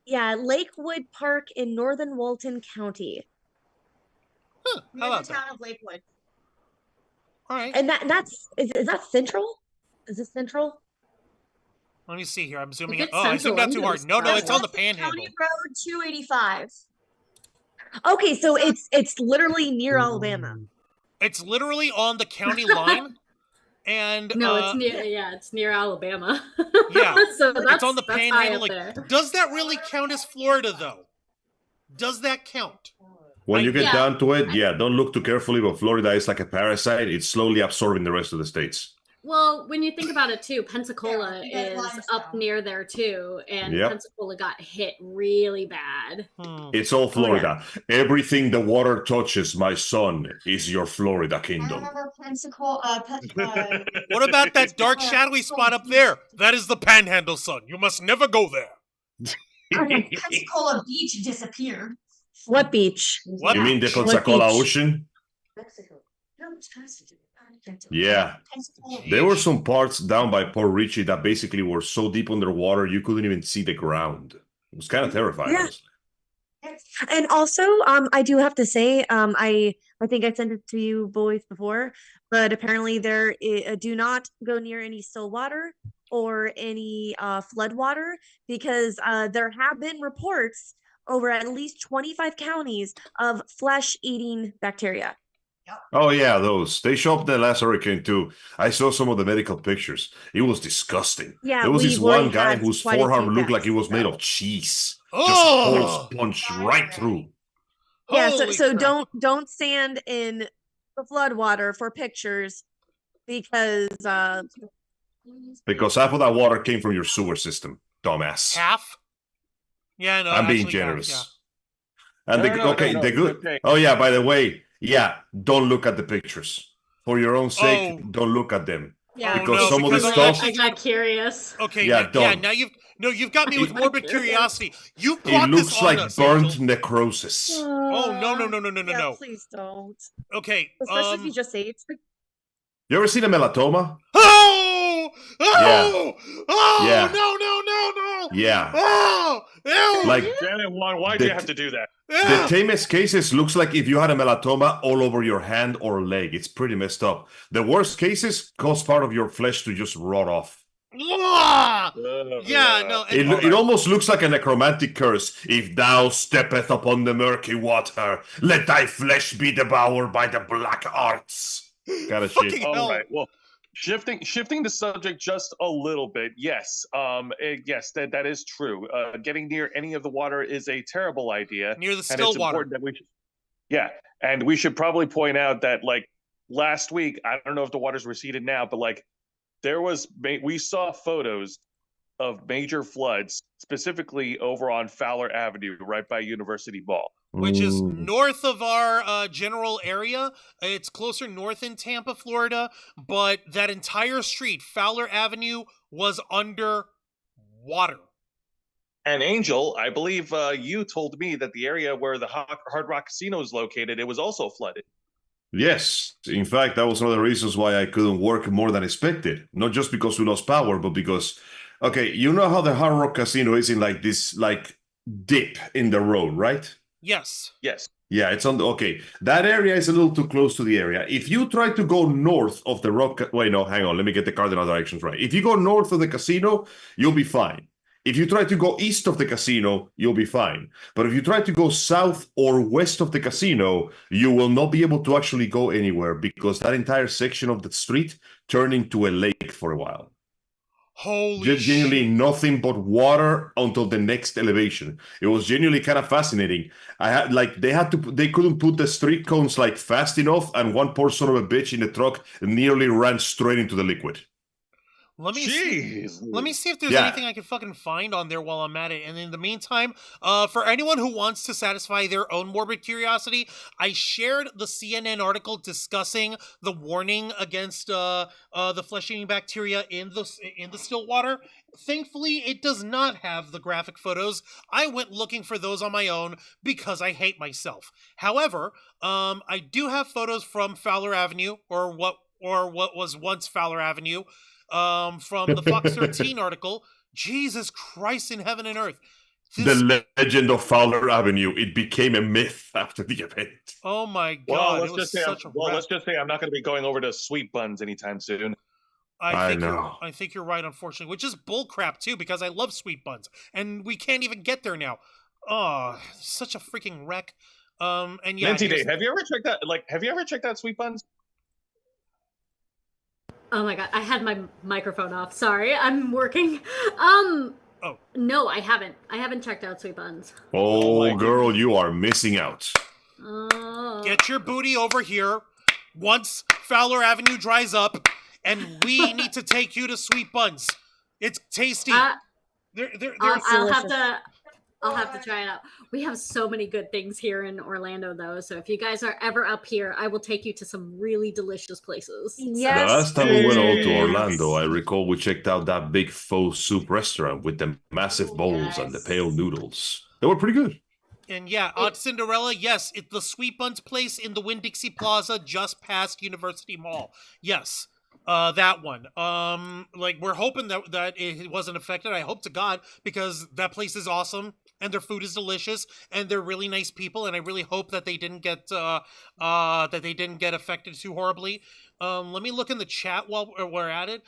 Yeah, Lakewood Park in northern Walton County. Huh. How Near about the that? town of Lakewood. All right. And is that central? Is this central? Let me see here. I'm zooming If in. it's Oh, I zoomed central, out too I'm hard. No, gonna it's on the Walton panhandle. County Road 285. Okay, so it's literally near Alabama. It's literally on the county line. And No, it's near Alabama. Yeah, so that's it's on the high panhandle. up Like, there. does that really count as Florida, though? Does that count? When you get Yeah. down to it, don't look too carefully, but Florida is like a parasite. It's slowly absorbing the rest of the states. Well, when you think about it too, Pensacola Yeah, is limestone. up near there too, and Yep. Pensacola got hit really bad. It's all Florida. Everything the water touches, my son, is your Florida I kingdom. remember Pensacola. What about that dark, shadowy spot up there? That is the panhandle, son. You must never go there. Pensacola Beach disappeared. What beach? What? You mean the What Pensacola beach? Ocean? Mexico. Yeah. Pensacola There were some parts down by Port Richey that basically were so deep underwater you couldn't even see the ground. It was kind of terrifying, Yeah. honestly. And also, I do have to say, I think I sent it to you boys before, but apparently do not go near any still water or any flood water, because there have been reports over at least 25 counties of flesh-eating bacteria. Oh yeah, those. They showed up in the last hurricane too. I saw some of the medical pictures. It was disgusting. Yeah, there was this we've already one guy had whose quite a forearm few looked like it deaths, was made so. of cheese. Oh! Just holes punched right through. Yeah, Holy so crap. don't stand in the flood water for pictures, because Because half of that water came from your sewer system, dumbass. Half? Yeah, no. I'm being actually half, generous. yeah. And No, the good. okay. Oh yeah, by the way, don't look at the pictures. For your own sake, don't look at them. Yeah, Oh, Because no, some of the because stuff, I got curious. Okay, Yeah, yeah, don't. now you've got me with morbid curiosity. You it brought looks this on like us, burnt Angel. necrosis. Oh, no. yeah, please don't. Okay, Especially if you just ate. You ever seen a melatoma? Oh! Oh! Oh! Yeah. No! Yeah. Oh! Ew! Like Damn it, Juan, why'd you have to do that? the tamest cases looks like if you had a melatoma all over your hand or leg. It's pretty messed up. The worst cases cause part of your flesh to just rot off. Ah! Yeah, no. It almost looks like a necromantic curse. If thou steppeth upon the murky water, let thy flesh be devoured by the black arts. Kind of Fucking shit. hell. All right. Well, Shifting the subject just a little bit. Yes, yes, that is true. Getting near any of the water is a terrible idea. Near the and still it's water. important that we should, yeah, and we should probably point out that like last week, I don't know if the waters receded now, but like we saw photos of major floods, specifically over on Fowler Avenue, right by University Mall. Which is north of our general area. It's closer north in Tampa, Florida, but that entire street, Fowler Avenue, was under water. And Angel, I believe you told me that the area where the Hard Rock Casino is located, it was also flooded. Yes, in fact, that was one of the reasons why I couldn't work more than expected. Not just because we lost power, but because, okay, you know how the Hard Rock Casino is in like this like dip in the road, right? Yes. Yes. Yeah, it's on the, okay. That area is a little too close to the area. If you try to go north of the rock, wait, no, hang on, let me get the cardinal directions right. If you go north of the casino, you'll be fine. If you try to go east of the casino, you'll be fine. But if you try to go south or west of the casino, you will not be able to actually go anywhere because that entire section of the street turned into a lake for a while. Holy Genuinely nothing but water until the next elevation. It was genuinely kind of fascinating. They couldn't put the street cones like fast enough, and one poor son of a bitch in the truck nearly ran straight into the liquid. Let me see if there's anything I can fucking find on there while I'm at it. And in the meantime, for anyone who wants to satisfy their own morbid curiosity, I shared the CNN article discussing the warning against the flesh-eating bacteria in the still water. Thankfully, it does not have the graphic photos. I went looking for those on my own because I hate myself. However, I do have photos from Fowler Avenue, or what was once Fowler Avenue. From the Fox 13 article. Jesus Christ in heaven and earth. The legend of Fowler Avenue, it became a myth after the event. Oh my God. Let's just say I'm not going to be going over to Sweet Buns anytime soon. I think you're right, unfortunately, which is bullcrap too, because I love Sweet Buns, and we can't even get there now. Oh, such a freaking wreck. And yeah, Nancy Day, have you ever checked out Sweet Buns? Oh my God, I had my microphone off. Sorry, I'm working. No, I haven't. I haven't checked out Sweet Buns. Oh, girl, you are missing out. Get your booty over here once Fowler Avenue dries up, and we need to take you to Sweet Buns. It's tasty. I'll have to try it out. We have so many good things here in Orlando, though. So if you guys are ever up here, I will take you to some really delicious places. Yes. The last time we went out to Orlando, I recall we checked out that big faux soup restaurant with the massive bowls and the pale noodles. They were pretty good. And yeah, Aunt Cinderella, yes, it's the Sweet Buns place in the Winn-Dixie Plaza just past University Mall. Yes. That one. We're hoping that it wasn't affected. I hope to God, because that place is awesome and their food is delicious and they're really nice people, and I really hope that they didn't get affected too horribly. Let me look in the chat while we're at it.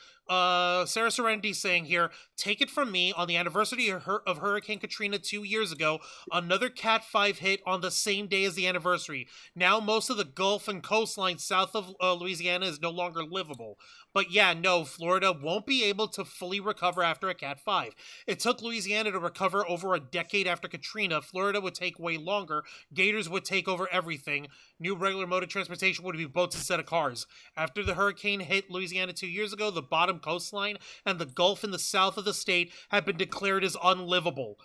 Sarah Serenity saying here, take it from me, on the anniversary of Hurricane Katrina 2 years ago, another Cat 5 hit on the same day as the anniversary. Now most of the Gulf and coastline south of Louisiana is no longer livable. But yeah, no, Florida won't be able to fully recover after a Cat 5. It took Louisiana to recover over a decade after Katrina. Florida would take way longer. Gators would take over everything. New regular mode of transportation would be boats instead of cars. After the hurricane hit Louisiana 2 years ago, the bottom coastline and the Gulf in the south of the state have been declared as unlivable.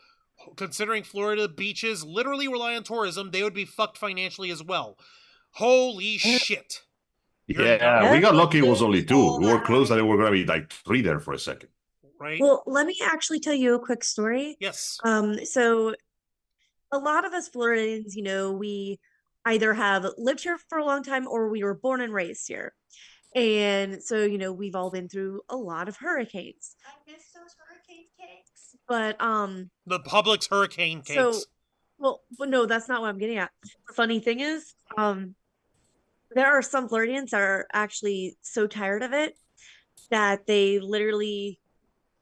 Considering Florida beaches literally rely on tourism, they would be fucked financially as well. Holy shit. Yeah, we got lucky it was only 2. We were close that there were going to be like 3 there for a second. Right? Well, let me actually tell you a quick story. Yes. So a lot of us Floridians, we either have lived here for a long time or we were born and raised here. And so, we've all been through a lot of hurricanes. I miss those hurricane cakes. But the Publix hurricane cakes. But no, that's not what I'm getting at. The funny thing is, there are some Floridians that are actually so tired of it that they literally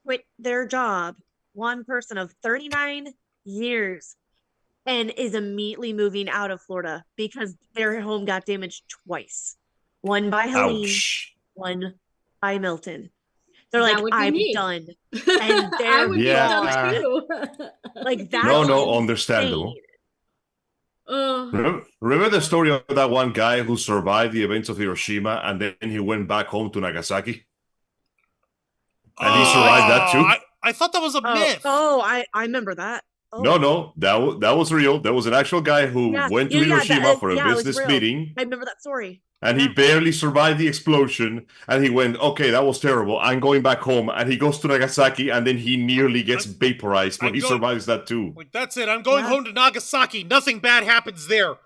quit their job, one person of 39 years, and is immediately moving out of Florida because their home got damaged twice. One by Helene, one by Milton. They're That like, would be I'm me. done. And I they're would be Yeah. done too. like, that's No, understandable. insane. Remember the story of that one guy who survived the events of Hiroshima and then he went back home to Nagasaki? And he survived that too? I thought that was a myth. I remember that. Oh. No, that was real. There was an actual guy who went to Hiroshima for a it was business real. meeting. I remember that story. And he barely survived the explosion. And he went, okay, that was terrible. I'm going back home. And he goes to Nagasaki and then he nearly gets vaporized, but he survives that too. Like, that's it. I'm going home to Nagasaki. Nothing bad happens there.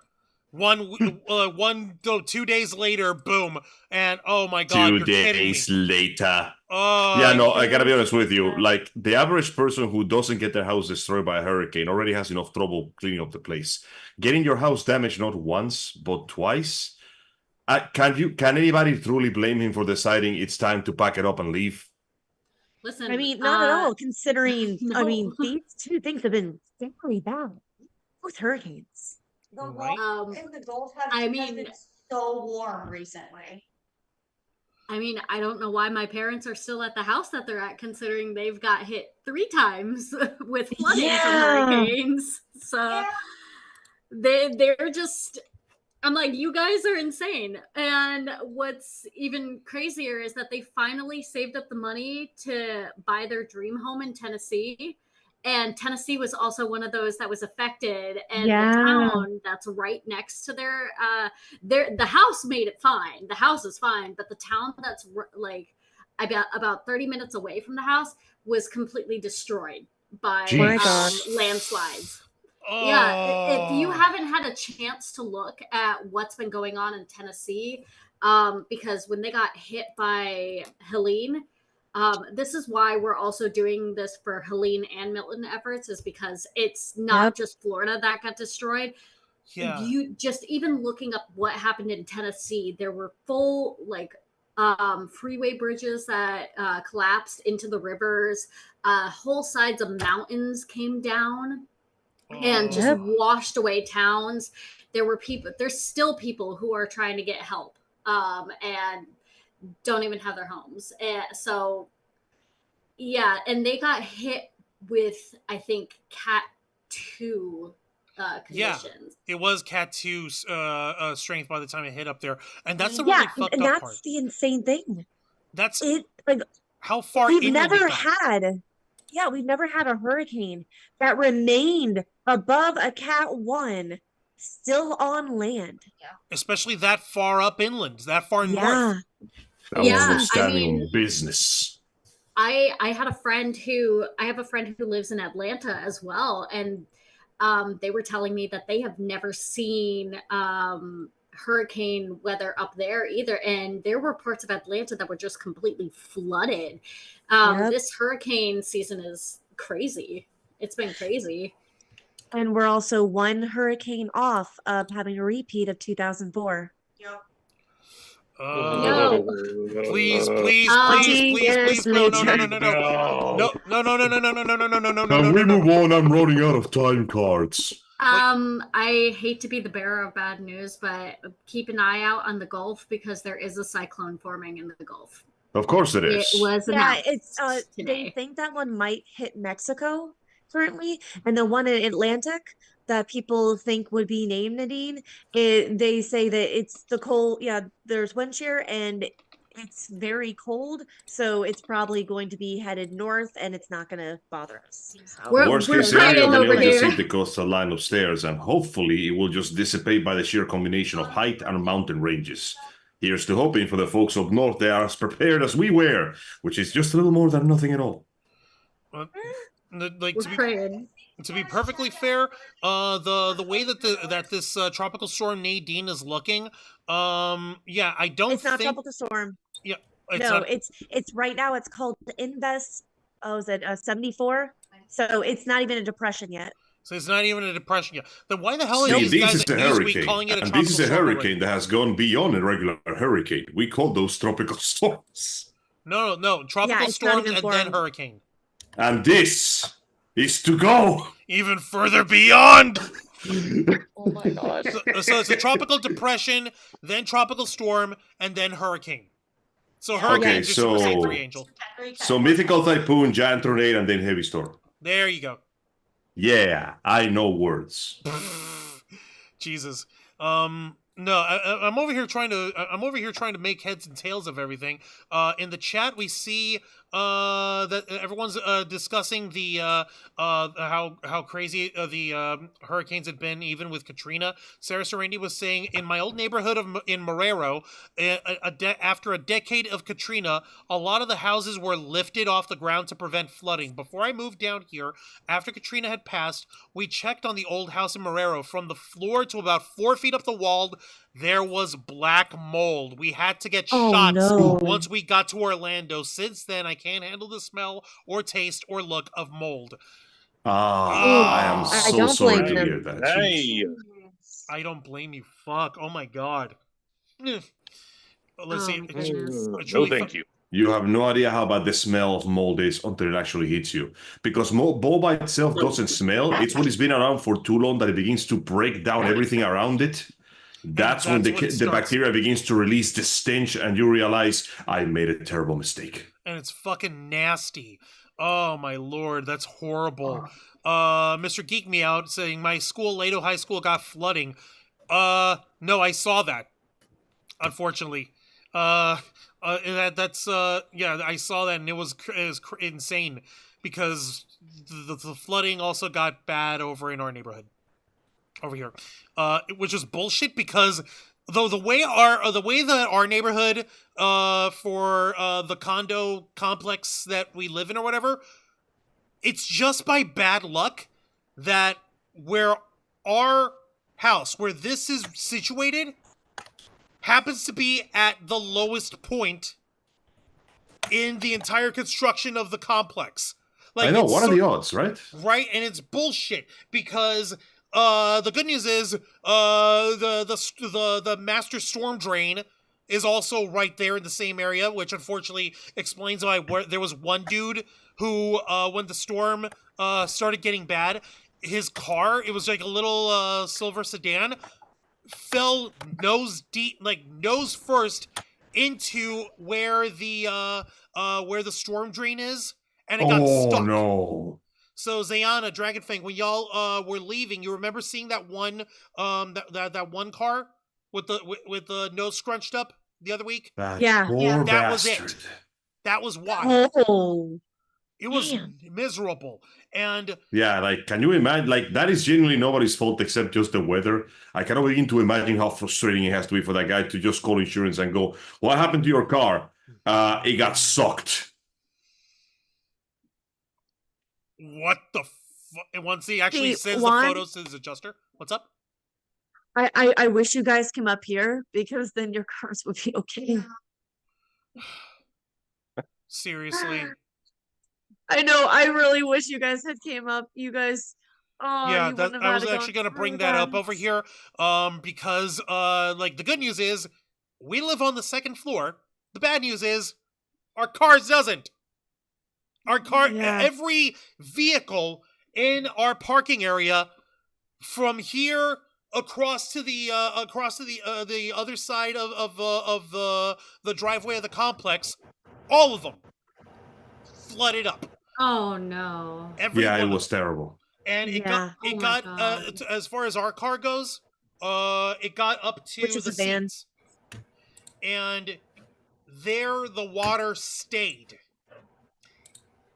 2 days later, boom. And oh my God, 2 you're kidding me. days later. Oh, Yeah, no, I gotta be honest with you. Like, the average person who doesn't get their house destroyed by a hurricane already has enough trouble cleaning up the place. Getting your house damaged not once, but twice? Can anybody truly blame him for deciding it's time to pack it up and leave? Listen, I mean, not at all, considering, no. I mean, these two things have been very bad. Both hurricanes. The Right. Gulf and the Gulf have been so warm recently. I mean, I don't know why my parents are still at the house that they're at, considering they've got hit 3 times with flooding from hurricanes. So they're just, I'm like, you guys are insane. And what's even crazier is that they finally saved up the money to buy their dream home in Tennessee. And Tennessee was also one of those that was affected, and the town that's right next to the house made it fine. The house is fine, but the town that's like about 30 minutes away from the house was completely destroyed by landslides. Oh. Yeah, if you haven't had a chance to look at what's been going on in Tennessee, because when they got hit by Helene, this is why we're also doing this for Helene and Milton efforts, is because it's not just Florida that got destroyed. Yeah. You just, even looking up what happened in Tennessee, there were full freeway bridges that collapsed into the rivers. Whole sides of mountains came down and just washed away towns. There's still people who are trying to get help and don't even have their homes. So yeah, and they got hit with, I think, Cat 2 conditions. Yeah, it was Cat 2 strength by the time it hit up there. And that's the really fucked and up that's part. the insane thing. That's it. Like, how far we've never had a hurricane that remained above a Cat 1 still on land. Yeah. Especially that far up inland, that far north. That was standing on business. I have a friend who lives in Atlanta as well, and they were telling me that they have never seen hurricane weather up there either, and there were parts of Atlanta that were just completely flooded. This hurricane season is crazy. It's been crazy. And we're also one hurricane off of having a repeat of 2004. Please, no. Can we move on? I'm running out of time cards. I hate to be the bearer of bad news, but keep an eye out on the Gulf, because there is a cyclone forming in the Gulf. Of course it is. It was announced today. They think that one might hit Mexico currently, and the one in Atlantic that people think would be named Nadine, they say that it's the cold. Yeah, there's wind shear and it's very cold, so it's probably going to be headed north, and it's not going to bother us. So. Worst case scenario, then it'll just hit the coastal line upstairs, and hopefully it will just dissipate by the sheer combination of height and mountain ranges. Here's to hoping for the folks up north they are as prepared as we were, which is just a little more than nothing at all. To be perfectly fair, the way that this tropical storm Nadine is looking, I don't. It's not a tropical storm. Yeah, it's right now. It's called Invest. Oh, is it 74? So it's not even a depression yet. So it's not even a depression yet. Then why the hell are these guys is at Newsweek calling it a tropical storm? And this is a hurricane that has gone beyond a regular hurricane. We call those tropical storms. No. Tropical storms and then hurricane. And this is to go even further beyond. Oh my gosh. So it's a tropical depression, then tropical storm, and then hurricane. So Hurricane, Okay, just Super Saiyan so- 3 Angel. So Mythical Typhoon, Giant Tornado, and then Heavy Storm. There you go. Yeah, I know words. Jesus. No, I'm over here trying to make heads and tails of everything. In the chat, we see that everyone's discussing the how crazy the hurricanes had been, even with Katrina. Sarah Serendi was saying, in my old neighborhood in Marrero, after a decade of Katrina, a lot of the houses were lifted off the ground to prevent flooding. Before I moved down here, after Katrina had passed, we checked on the old house in Marrero. From the floor to about 4 feet up the wall, there was black mold. We had to get shots once we got to Orlando. Since then, I can't handle the smell or taste or look of mold. I am I so don't sorry blame to them. hear that. Jeez. I don't blame you. Fuck. Oh my god. Let's see. my goodness. No, Truly thank you. You have no idea how bad the smell of mold is until it actually hits you. Because mold by itself doesn't smell. It's when it's been around for too long that it begins to break down everything around it. That's when that's when it the starts. bacteria begins to release the stench, and you realize, I made a terrible mistake. And it's fucking nasty. Oh my lord, that's horrible. Mr. Geek Me Out saying my school, Lato High School, got flooding. No, I saw that. Unfortunately. That's yeah, I saw that, and it was insane because the flooding also got bad over in our neighborhood over here, which is bullshit because the way that our neighborhood for the condo complex that we live in or whatever, it's just by bad luck that where our house, where this is situated, happens to be at the lowest point in the entire construction of the complex. Like, I know, it's what are the odds, right? right? And it's bullshit because the good news is the master storm drain is also right there in the same area, which unfortunately explains why there was one dude who when the storm started getting bad, his car, it was like a little silver sedan, fell nose deep, like nose first, into where the storm drain is, and it got stuck. Oh no. So Zayana, Dragonfang, when y'all were leaving, you remember seeing that one that one car with the nose scrunched up the other week? That Yeah. poor That was bastard. it. That was why. Oh, It was man. miserable. And Yeah, like, can you imagine? Like, that is genuinely nobody's fault except just the weather. I cannot begin to imagine how frustrating it has to be for that guy to just call insurance and go, "What happened to your car?" It got sucked. what the and once he actually See, sends Juan? the photos to his adjuster, what's up? I wish you guys came up here because then your cars would be okay. Seriously. I know. I really wish you guys had came up. You guys. Oh, Yeah, you wouldn't have I had was to go actually gonna bring through that up that. over here. Because like the good news is we live on the second floor. The bad news is our cars doesn't. Our car, Yeah. every vehicle in our parking area from here across to the other side of the driveway of the complex, all of them flooded up. Oh no. Every Yeah, one it of was them. terrible. And it Yeah. got Oh my got God. as far as our car goes, it got up to Which is the a van. seats, and there the water stayed.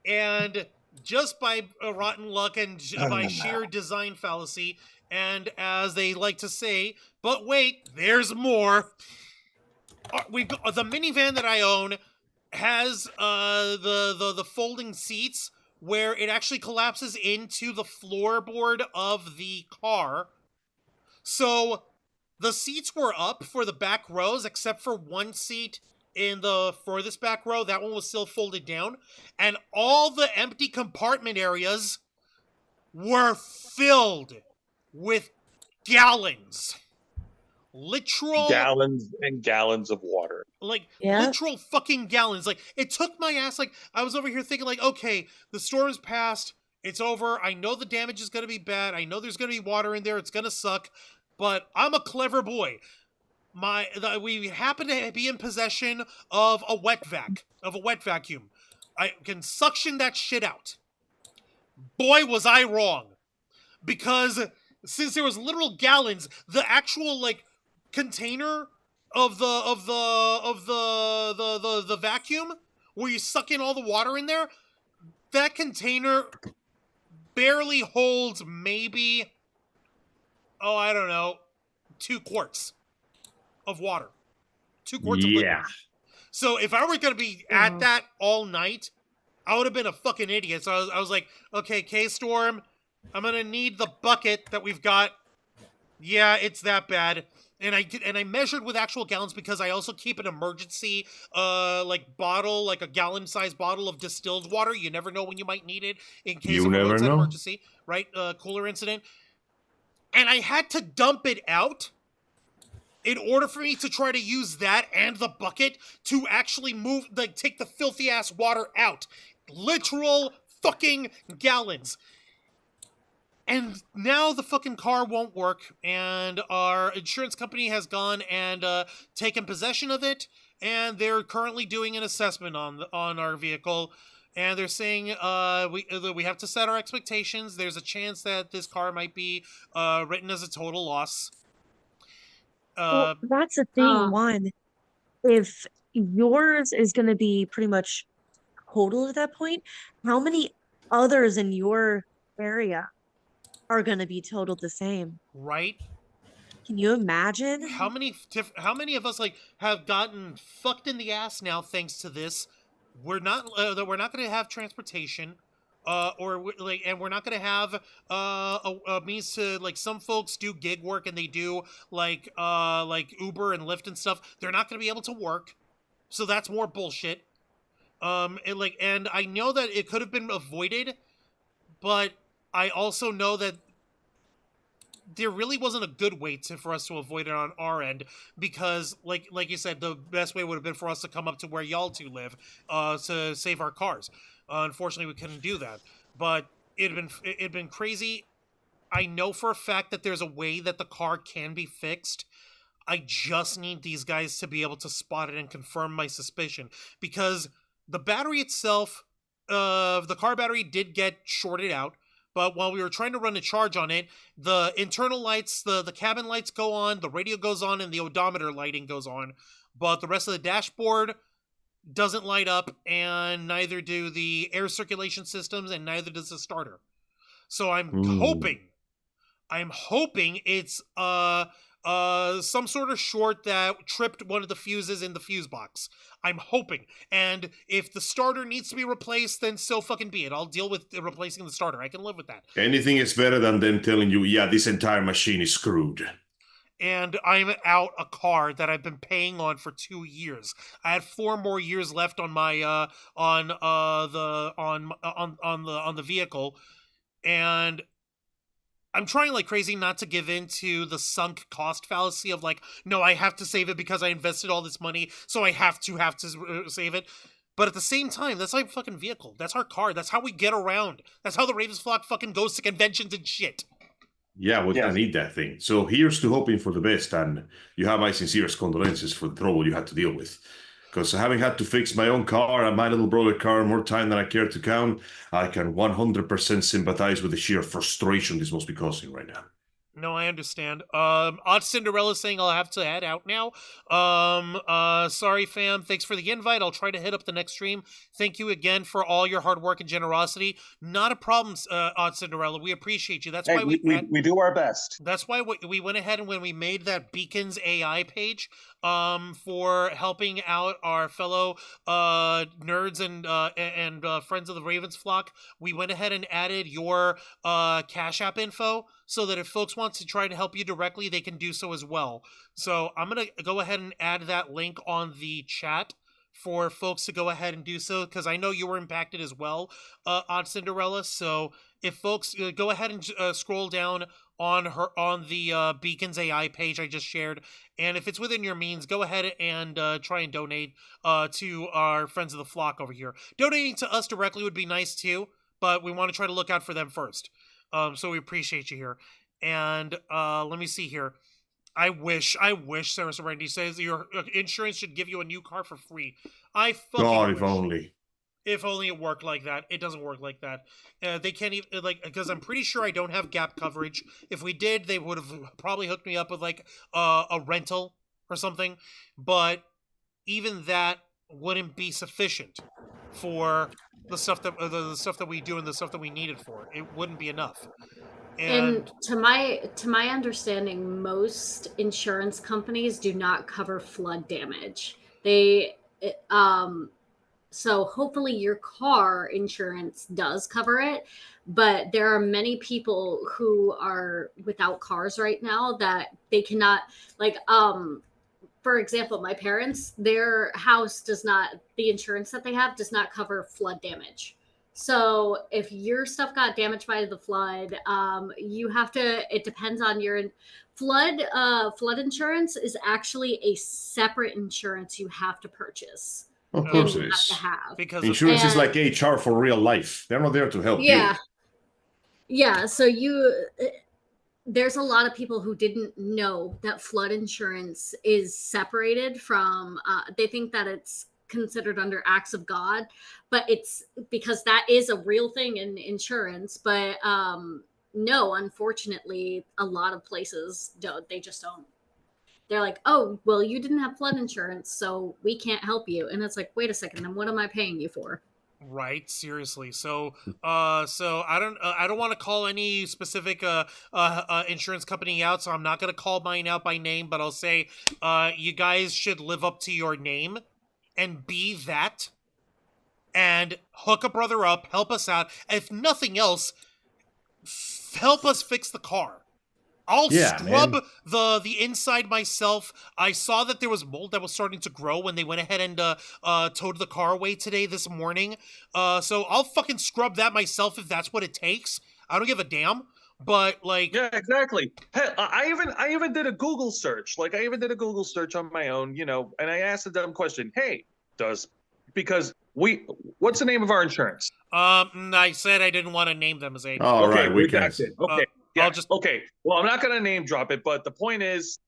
And just by rotten luck and by sheer design fallacy, and as they like to say, but wait, there's more. We've got, the minivan that I own has the folding seats where it actually collapses into the floorboard of the car. So the seats were up for the back rows, except for one seat in the furthest back row. That one was still folded down. And all the empty compartment areas were filled with gallons. Literal Gallons and gallons of water. like Yeah. literal fucking gallons. Like, it took my ass. Like, I was over here thinking, like, okay, the storm's passed, it's over, I know the damage is gonna be bad, I know there's gonna be water in there, it's gonna suck, but I'm a clever boy. we happen to be in possession of a wet vacuum. I can suction that shit out. Boy, was I wrong. Because since there was literal gallons, the actual like container of the vacuum where you suck in all the water in there, that container barely holds maybe, I don't know, 2 quarts of water. 2 quarts of liquid. So if I were going to be at that all night, I would have been a fucking idiot. So I was like, okay, K-Storm, I'm going to need the bucket that we've got. Yeah, it's that bad. And I measured with actual gallons because I also keep an emergency bottle, like a gallon-sized bottle of distilled water. You never know when you might need it in case of a roadside emergency, right? Cooler incident. And I had to dump it out in order for me to try to use that and the bucket to actually take the filthy ass water out. Literal fucking gallons. And now the fucking car won't work, and our insurance company has gone and taken possession of it, and they're currently doing an assessment on our vehicle, and they're saying we have to set our expectations. There's a chance that this car might be written as a total loss. Well, that's the thing, Juan. If yours is going to be pretty much total at that point, how many others in your area are going to be totaled the same? Right? Can you imagine? How many of us have gotten fucked in the ass now thanks to this? We're not going to have transportation, and we're not going to have a means to some folks do gig work and they do like Uber and Lyft and stuff. They're not going to be able to work, so that's more bullshit. And I know that it could have been avoided, but I also know that there really wasn't a good way for us to avoid it on our end because, like you said, the best way would have been for us to come up to where y'all two live to save our cars. Unfortunately, we couldn't do that, but it'd been crazy. I know for a fact that there's a way that the car can be fixed. I just need these guys to be able to spot it and confirm my suspicion because the battery itself, the car battery did get shorted out. But while we were trying to run a charge on it, the internal lights, the cabin lights go on, the radio goes on, and the odometer lighting goes on. But the rest of the dashboard doesn't light up, and neither do the air circulation systems, and neither does the starter. So I'm hoping it's some sort of short that tripped one of the fuses in the fuse box. I'm hoping. And if the starter needs to be replaced, then so fucking be it. I'll deal with replacing the starter. I can live with that. Anything is better than them telling you, yeah, this entire machine is screwed. And I'm out a car that I've been paying on for 2 years. I had 4 more years left on my on the vehicle, and I'm trying like crazy not to give in to the sunk cost fallacy of no, I have to save it because I invested all this money, so I have to save it. But at the same time, that's our fucking vehicle. That's our car. That's how we get around. That's how the Ravens flock fucking goes to conventions and shit. Yeah, we're gonna need that thing. So here's to hoping for the best, and you have my sincerest condolences for the trouble you had to deal with. Because having had to fix my own car and my little brother's car more time than I care to count, I can 100% sympathize with the sheer frustration this must be causing right now. No, I understand. Odd Cinderella saying I'll have to head out now. Sorry, fam. Thanks for the invite. I'll try to hit up the next stream. Thank you again for all your hard work and generosity. Not a problem, Odd Cinderella. We appreciate you. That's why we do our best. That's why we went ahead and when we made that Beacons AI page, for helping out our fellow nerds and friends of the Ravens flock, we went ahead and added your Cash App info so that if folks want to try to help you directly, they can do so as well. So I'm going to go ahead and add that link on the chat for folks to go ahead and do so, because I know you were impacted as well, Odd Cinderella. So if folks go ahead and scroll down on the Beacons AI page I just shared, and if it's within your means, go ahead and try and donate to our friends of the flock over here. Donating to us directly would be nice too, but we want to try to look out for them first. So we appreciate you here. And let me see here. I wish Sarah Serenity says your insurance should give you a new car for free. I fucking God, wish. if only. If only it worked like that. It doesn't work like that. They can't even, like, because I'm pretty sure I don't have gap coverage. If we did, they would have probably hooked me up with, like, a rental or something. But even that wouldn't be sufficient for the stuff that the stuff that we do and the stuff that we need it for. It wouldn't be enough. And to my understanding, most insurance companies do not cover flood damage. So hopefully your car insurance does cover it, but there are many people who are without cars right now that they cannot, like, for example, my parents, their house the insurance that they have does not cover flood damage. So if your stuff got damaged by the flood, you have to, it depends on your flood insurance is actually a separate insurance you have to purchase. Of course it Have is. to have. Because Insurance is like HR for real life. They're not there to help Yeah. you. Yeah. So there's a lot of people who didn't know that flood insurance is separated from, they think that it's considered under acts of God, but it's because that is a real thing in insurance. But no, unfortunately, a lot of places don't. They just don't. They're like, oh, well, you didn't have flood insurance, so we can't help you. And it's like, wait a second, then what am I paying you for? Right, seriously. So I don't want to call any specific insurance company out, so I'm not going to call mine out by name, but I'll say you guys should live up to your name and be that and hook a brother up, help us out. If nothing else, help us fix the car. I'll scrub the inside myself. I saw that there was mold that was starting to grow when they went ahead and towed the car away this morning. So I'll fucking scrub that myself if that's what it takes. I don't give a damn. But like, yeah, exactly. Hey, I even did a Google search. Like, I even did a Google search on my own, you know, and I asked a dumb question. Hey, what's the name of our insurance? I said I didn't want to name them as a. All okay, right, we can. Okay. Yeah, I'll okay. Well, I'm not going to name drop it, but the point is,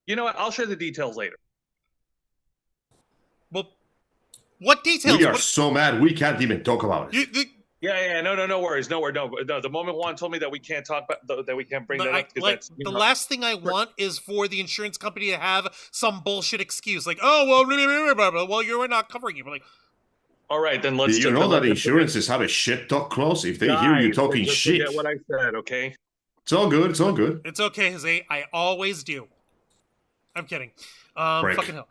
you know what? I'll share the details later. Well, what details? We are so mad we can't even talk about it. No worries. No, the moment Juan told me that we can't talk about, that we can't bring that up. The last thing I want is for the insurance company to have some bullshit excuse. Like, oh, well, you're not covering it. We're like, all right, then let's. Did you know that insurances have a shit talk clause? If they hear you talking shit. Forget what I said, okay? It's all good. It's all good. It's okay, Jose. I always do. I'm kidding. Fucking hell.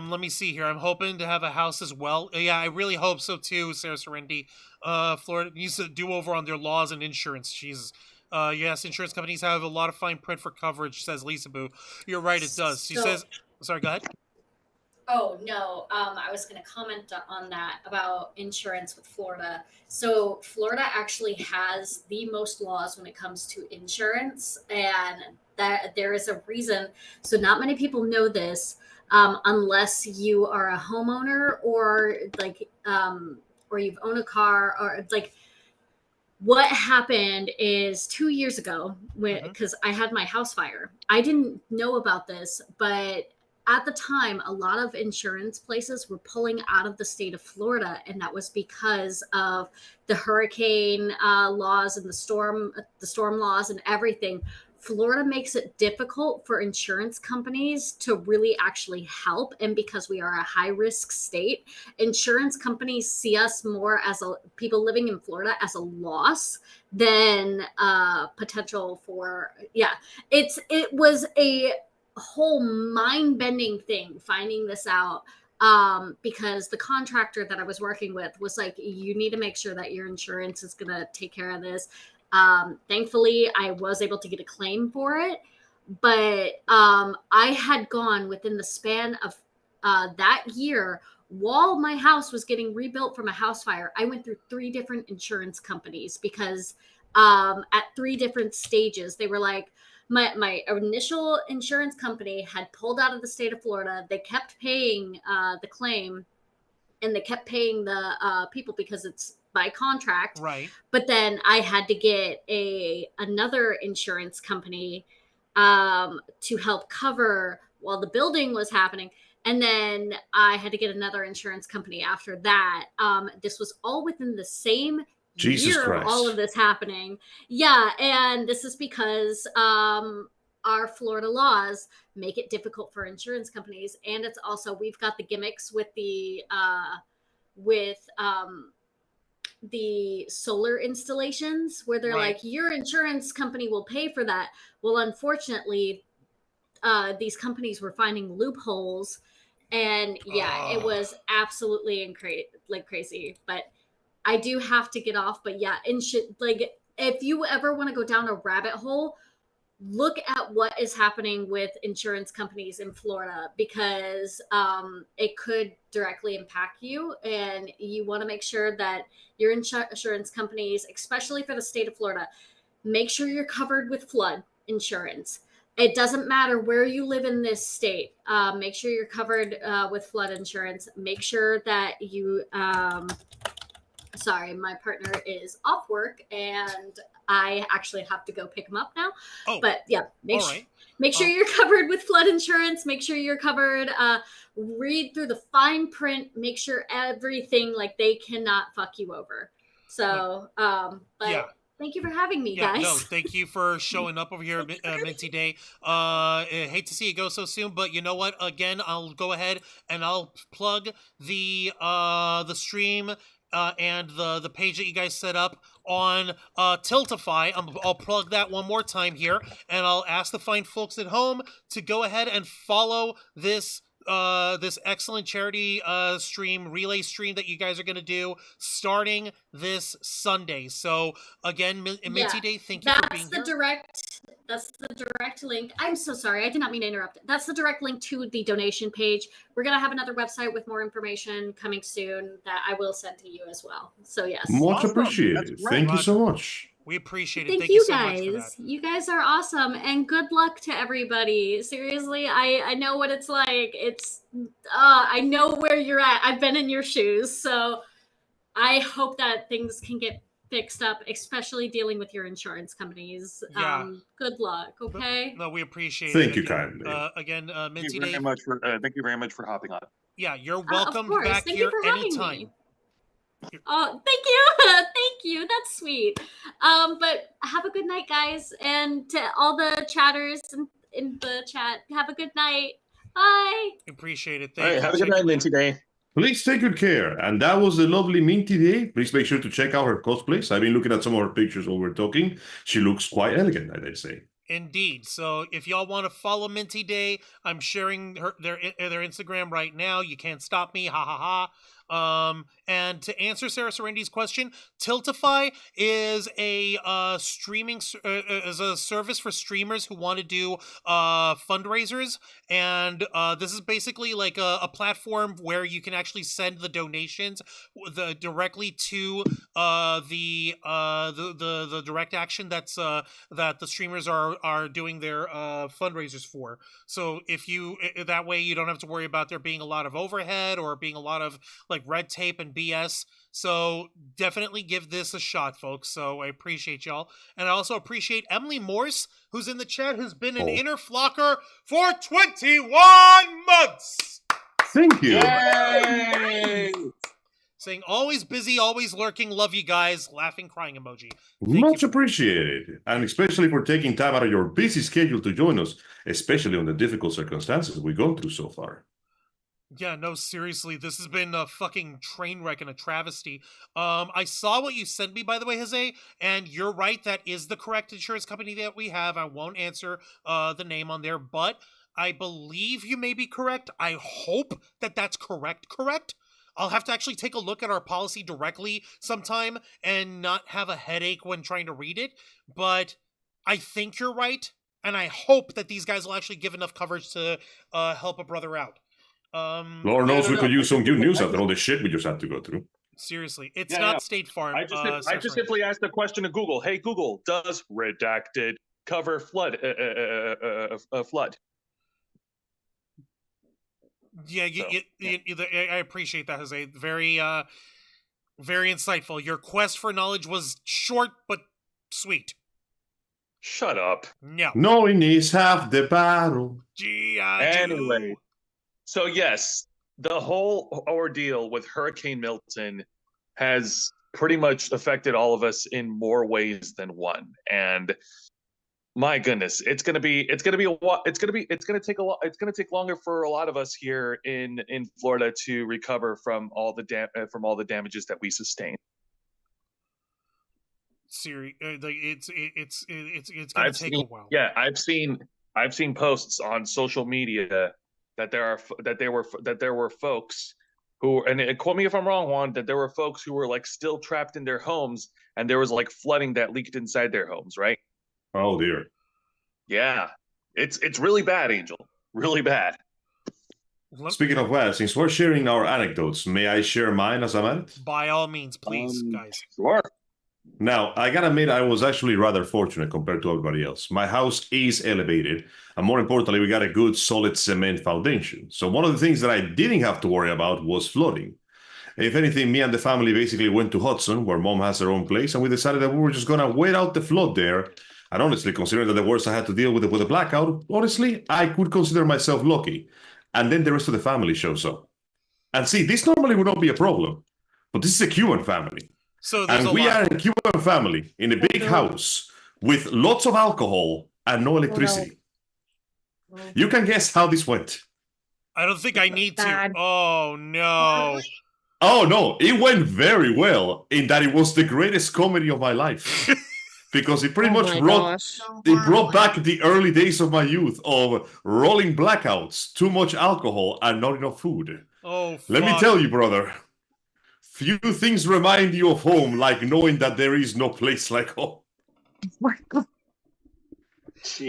Let me see here. I'm hoping to have a house as well. Yeah, I really hope so too, Sarah Serenity. Florida needs to do over on their laws and insurance. Jesus. Yes, insurance companies have a lot of fine print for coverage, says Lisa Boo. You're right, it does. She says... Sorry, go ahead. Oh, no. I was going to comment on that about insurance with Florida. So Florida actually has the most laws when it comes to insurance, and that there is a reason. So not many people know this, unless you are a homeowner or or you've owned a car, or like what happened is 2 years ago because I had my house fire. I didn't know about this, but at the time, a lot of insurance places were pulling out of the state of Florida, and that was because of the hurricane laws and the storm laws and everything. Florida makes it difficult for insurance companies to really actually help, and because we are a high-risk state, insurance companies see us more as people living in Florida as a loss than potential for. Yeah, it was a whole mind-bending thing finding this out, because the contractor that I was working with was like, you need to make sure that your insurance is going to take care of this. Thankfully I was able to get a claim for it, but I had gone within the span of that year, while my house was getting rebuilt from a house fire, I went through 3 different insurance companies because at 3 different stages they were like, my initial insurance company had pulled out of the state of Florida. They kept paying the claim, and they kept paying the people because it's by contract. Right. But then I had to get another insurance company to help cover while the building was happening. And then I had to get another insurance company after that. This was all within the same Jesus year of all Christ. of this happening. Yeah, and this is because our Florida laws make it difficult for insurance companies, and it's also we've got the gimmicks with the solar installations where they're Right. like, your insurance company will pay for that. Well, unfortunately, these companies were finding loopholes, and yeah, it was absolutely crazy. But I do have to get off. But yeah, like if you ever want to go down a rabbit hole, look at what is happening with insurance companies in Florida, because it could directly impact you, and you want to make sure that your insurance companies, especially for the state of Florida, make sure you're covered with flood insurance. It doesn't matter where you live in this state. Make sure you're covered with flood insurance. Make sure that you sorry, my partner is off work and I actually have to go pick him up now. Oh, but yeah, make sure you're covered with flood insurance. Make sure you're covered. Read through the fine print. Make sure everything, like, they cannot fuck you over. So, but yeah. Thank you for having me, Yeah, guys. no, thank you for showing up over here at Minty Day. I hate to see it go so soon, but you know what? Again, I'll go ahead and I'll plug the stream and the page that you guys set up on Tiltify. I'll plug that one more time here, and I'll ask the fine folks at home to go ahead and follow this excellent charity relay stream that you guys are going to do starting this Sunday. So again, Minty Day, thank you for being here. That's the direct link. I'm so sorry, I did not mean to interrupt. That's the direct link to the donation page. We're going to have another website with more information coming soon that I will send to you as well. So yes, much appreciated. Thank you so much. We appreciate it. Thank you so guys. much for that. You guys are awesome, and good luck to everybody. Seriously, I know what it's like. It's I know where you're at. I've been in your shoes, so I hope that things can get fixed up, especially dealing with your insurance companies. Yeah. Good luck. Okay. No, we appreciate it. Thank you kindly. Again, Minty Thank Day. you very much for thank you very much for hopping on. Yeah, you're welcome of course. back Thank here you for having anytime. me. Oh, thank you. Thank you. That's sweet. But have a good night, guys. And to all the chatters in the chat, have a good night. Bye. Appreciate it. All right, Thank you. have a good night, Minty Day. Please take good care. And that was the lovely Minty Day. Please make sure to check out her cosplays. I've been looking at some of her pictures while we're talking. She looks quite elegant, I'd say. Indeed. So if y'all want to follow Minty Day, I'm sharing their Instagram right now. You can't stop me. Ha ha ha. And to answer Sarah Serendi's question, Tiltify is a streaming is a service for streamers who want to do fundraisers, and this is basically like a platform where you can actually send the donations directly to the direct action that's that the streamers are doing their fundraisers for. So if you that way you don't have to worry about there being a lot of overhead or being a lot of like red tape and BS. So definitely give this a shot, folks. So I appreciate y'all. And I also appreciate Emily Morse, who's in the chat, who's been an inner flocker for 21 months. Thank you. Yay! Saying always busy, always lurking, love you guys, laughing, crying emoji. Much appreciated. And especially for taking time out of your busy schedule to join us, especially on the difficult circumstances we've gone through so far. Yeah, no, seriously, this has been a fucking train wreck and a travesty. I saw what you sent me, by the way, Jose, and you're right, that is the correct insurance company that we have. I won't answer the name on there, but I believe you may be correct. I hope that that's correct. I'll have to actually take a look at our policy directly sometime and not have a headache when trying to read it, but I think you're right, and I hope that these guys will actually give enough coverage to help a brother out. Lord knows we could use some good news after all the shit we just had to go through. Seriously, it's not State Farm. I just simply asked the question to Google. Hey Google, does redacted cover flood? Flood. Yeah, I appreciate that, Jose. Very, very insightful. Your quest for knowledge was short but sweet. Shut up. No. Knowing is half the battle. G.I. Anyway, so yes, the whole ordeal with Hurricane Milton has pretty much affected all of us in more ways than one. And my goodness, it's gonna take longer for a lot of us here in Florida to recover from all the damages that we sustained. It's gonna take a while. Yeah, I've seen posts on social media that there were folks who, and quote me if I'm wrong, Juan, that there were folks who were like still trapped in their homes, and there was like flooding that leaked inside their homes, right? Oh dear. Yeah, it's really bad, Angel. Really bad. Speaking of that, since we're sharing our anecdotes, may I share mine as I'm at it? By all means, please, guys. Sure. Now, I gotta admit, I was actually rather fortunate compared to everybody else. My house is elevated, and more importantly, we got a good solid cement foundation. So one of the things that I didn't have to worry about was flooding. If anything, me and the family basically went to Hudson, where mom has her own place, and we decided that we were just gonna wait out the flood there. And honestly, considering that the worst I had to deal with a blackout, honestly, I could consider myself lucky. And then the rest of the family shows up. And see, this normally would not be a problem, but this is a Cuban family. So and we are a Cuban family in a big house with lots of alcohol and no electricity. You can guess how this went. I don't think I need to. Oh, no. Oh, no. It went very well in that it was the greatest comedy of my life. Because it pretty much brought back the early days of my youth of rolling blackouts, too much alcohol, and not enough food. Oh, Let me tell you, brother. Few things remind you of home, like knowing that there is no place like home.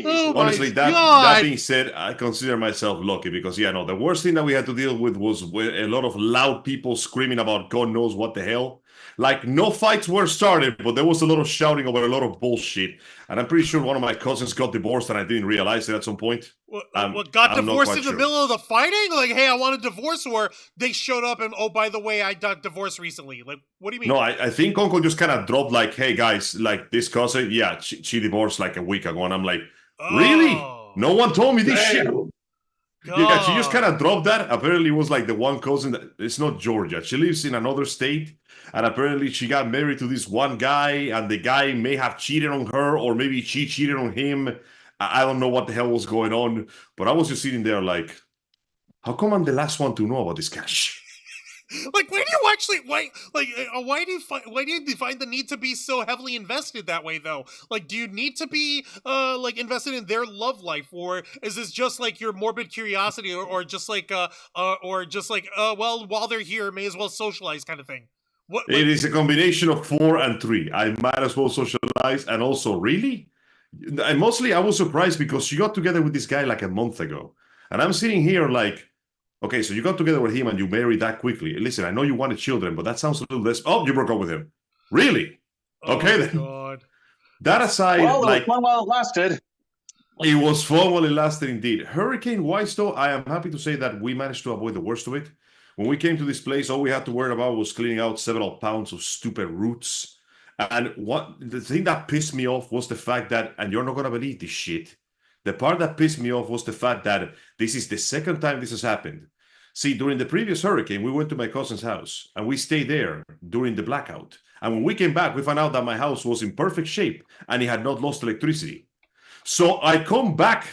Oh honestly, that being said, I consider myself lucky because, the worst thing that we had to deal with was a lot of loud people screaming about God knows what the hell. Like, no fights were started, but there was a lot of shouting over a lot of bullshit. And I'm pretty sure one of my cousins got divorced and I didn't realize it at some point. Got divorced in the middle of the fighting? Like, hey, I want a divorce, or they showed up and, oh, by the way, I got divorced recently. Like, what do you mean? No, I think Uncle just kind of dropped like, hey, guys, like, this cousin, she divorced like a week ago. And I'm like, really? No one told me this shit. Yeah, she just kind of dropped that. Apparently, it was like the one cousin that, it's not Georgia. She lives in another state. And apparently she got married to this one guy, and the guy may have cheated on her, or maybe she cheated on him. I don't know what the hell was going on, but I was just sitting there like, how come I'm the last one to know about this cash? Like, why do you find the need to be so heavily invested that way, though? Like, do you need to be invested in their love life, or is this just like your morbid curiosity, or just like well, while they're here, may as well socialize kind of thing? It is a combination of 4 and 3. I might as well socialize, and also, really? And mostly, I was surprised because she got together with this guy like a month ago. And I'm sitting here like, okay, so you got together with him and you married that quickly. Listen, I know you wanted children, but that sounds a little less... Oh, you broke up with him. Really? Okay, then. God. That aside, well, like... Fun while it lasted. It was fun while it lasted, indeed. Hurricane-wise, though, I am happy to say that we managed to avoid the worst of it. When we came to this place, all we had to worry about was cleaning out several pounds of stupid roots. And the thing that pissed me off was the fact that, and you're not going to believe this shit, the part that pissed me off was the fact that this is the second time this has happened. See, during the previous hurricane, we went to my cousin's house, and we stayed there during the blackout. And when we came back, we found out that my house was in perfect shape, and it had not lost electricity. So I come back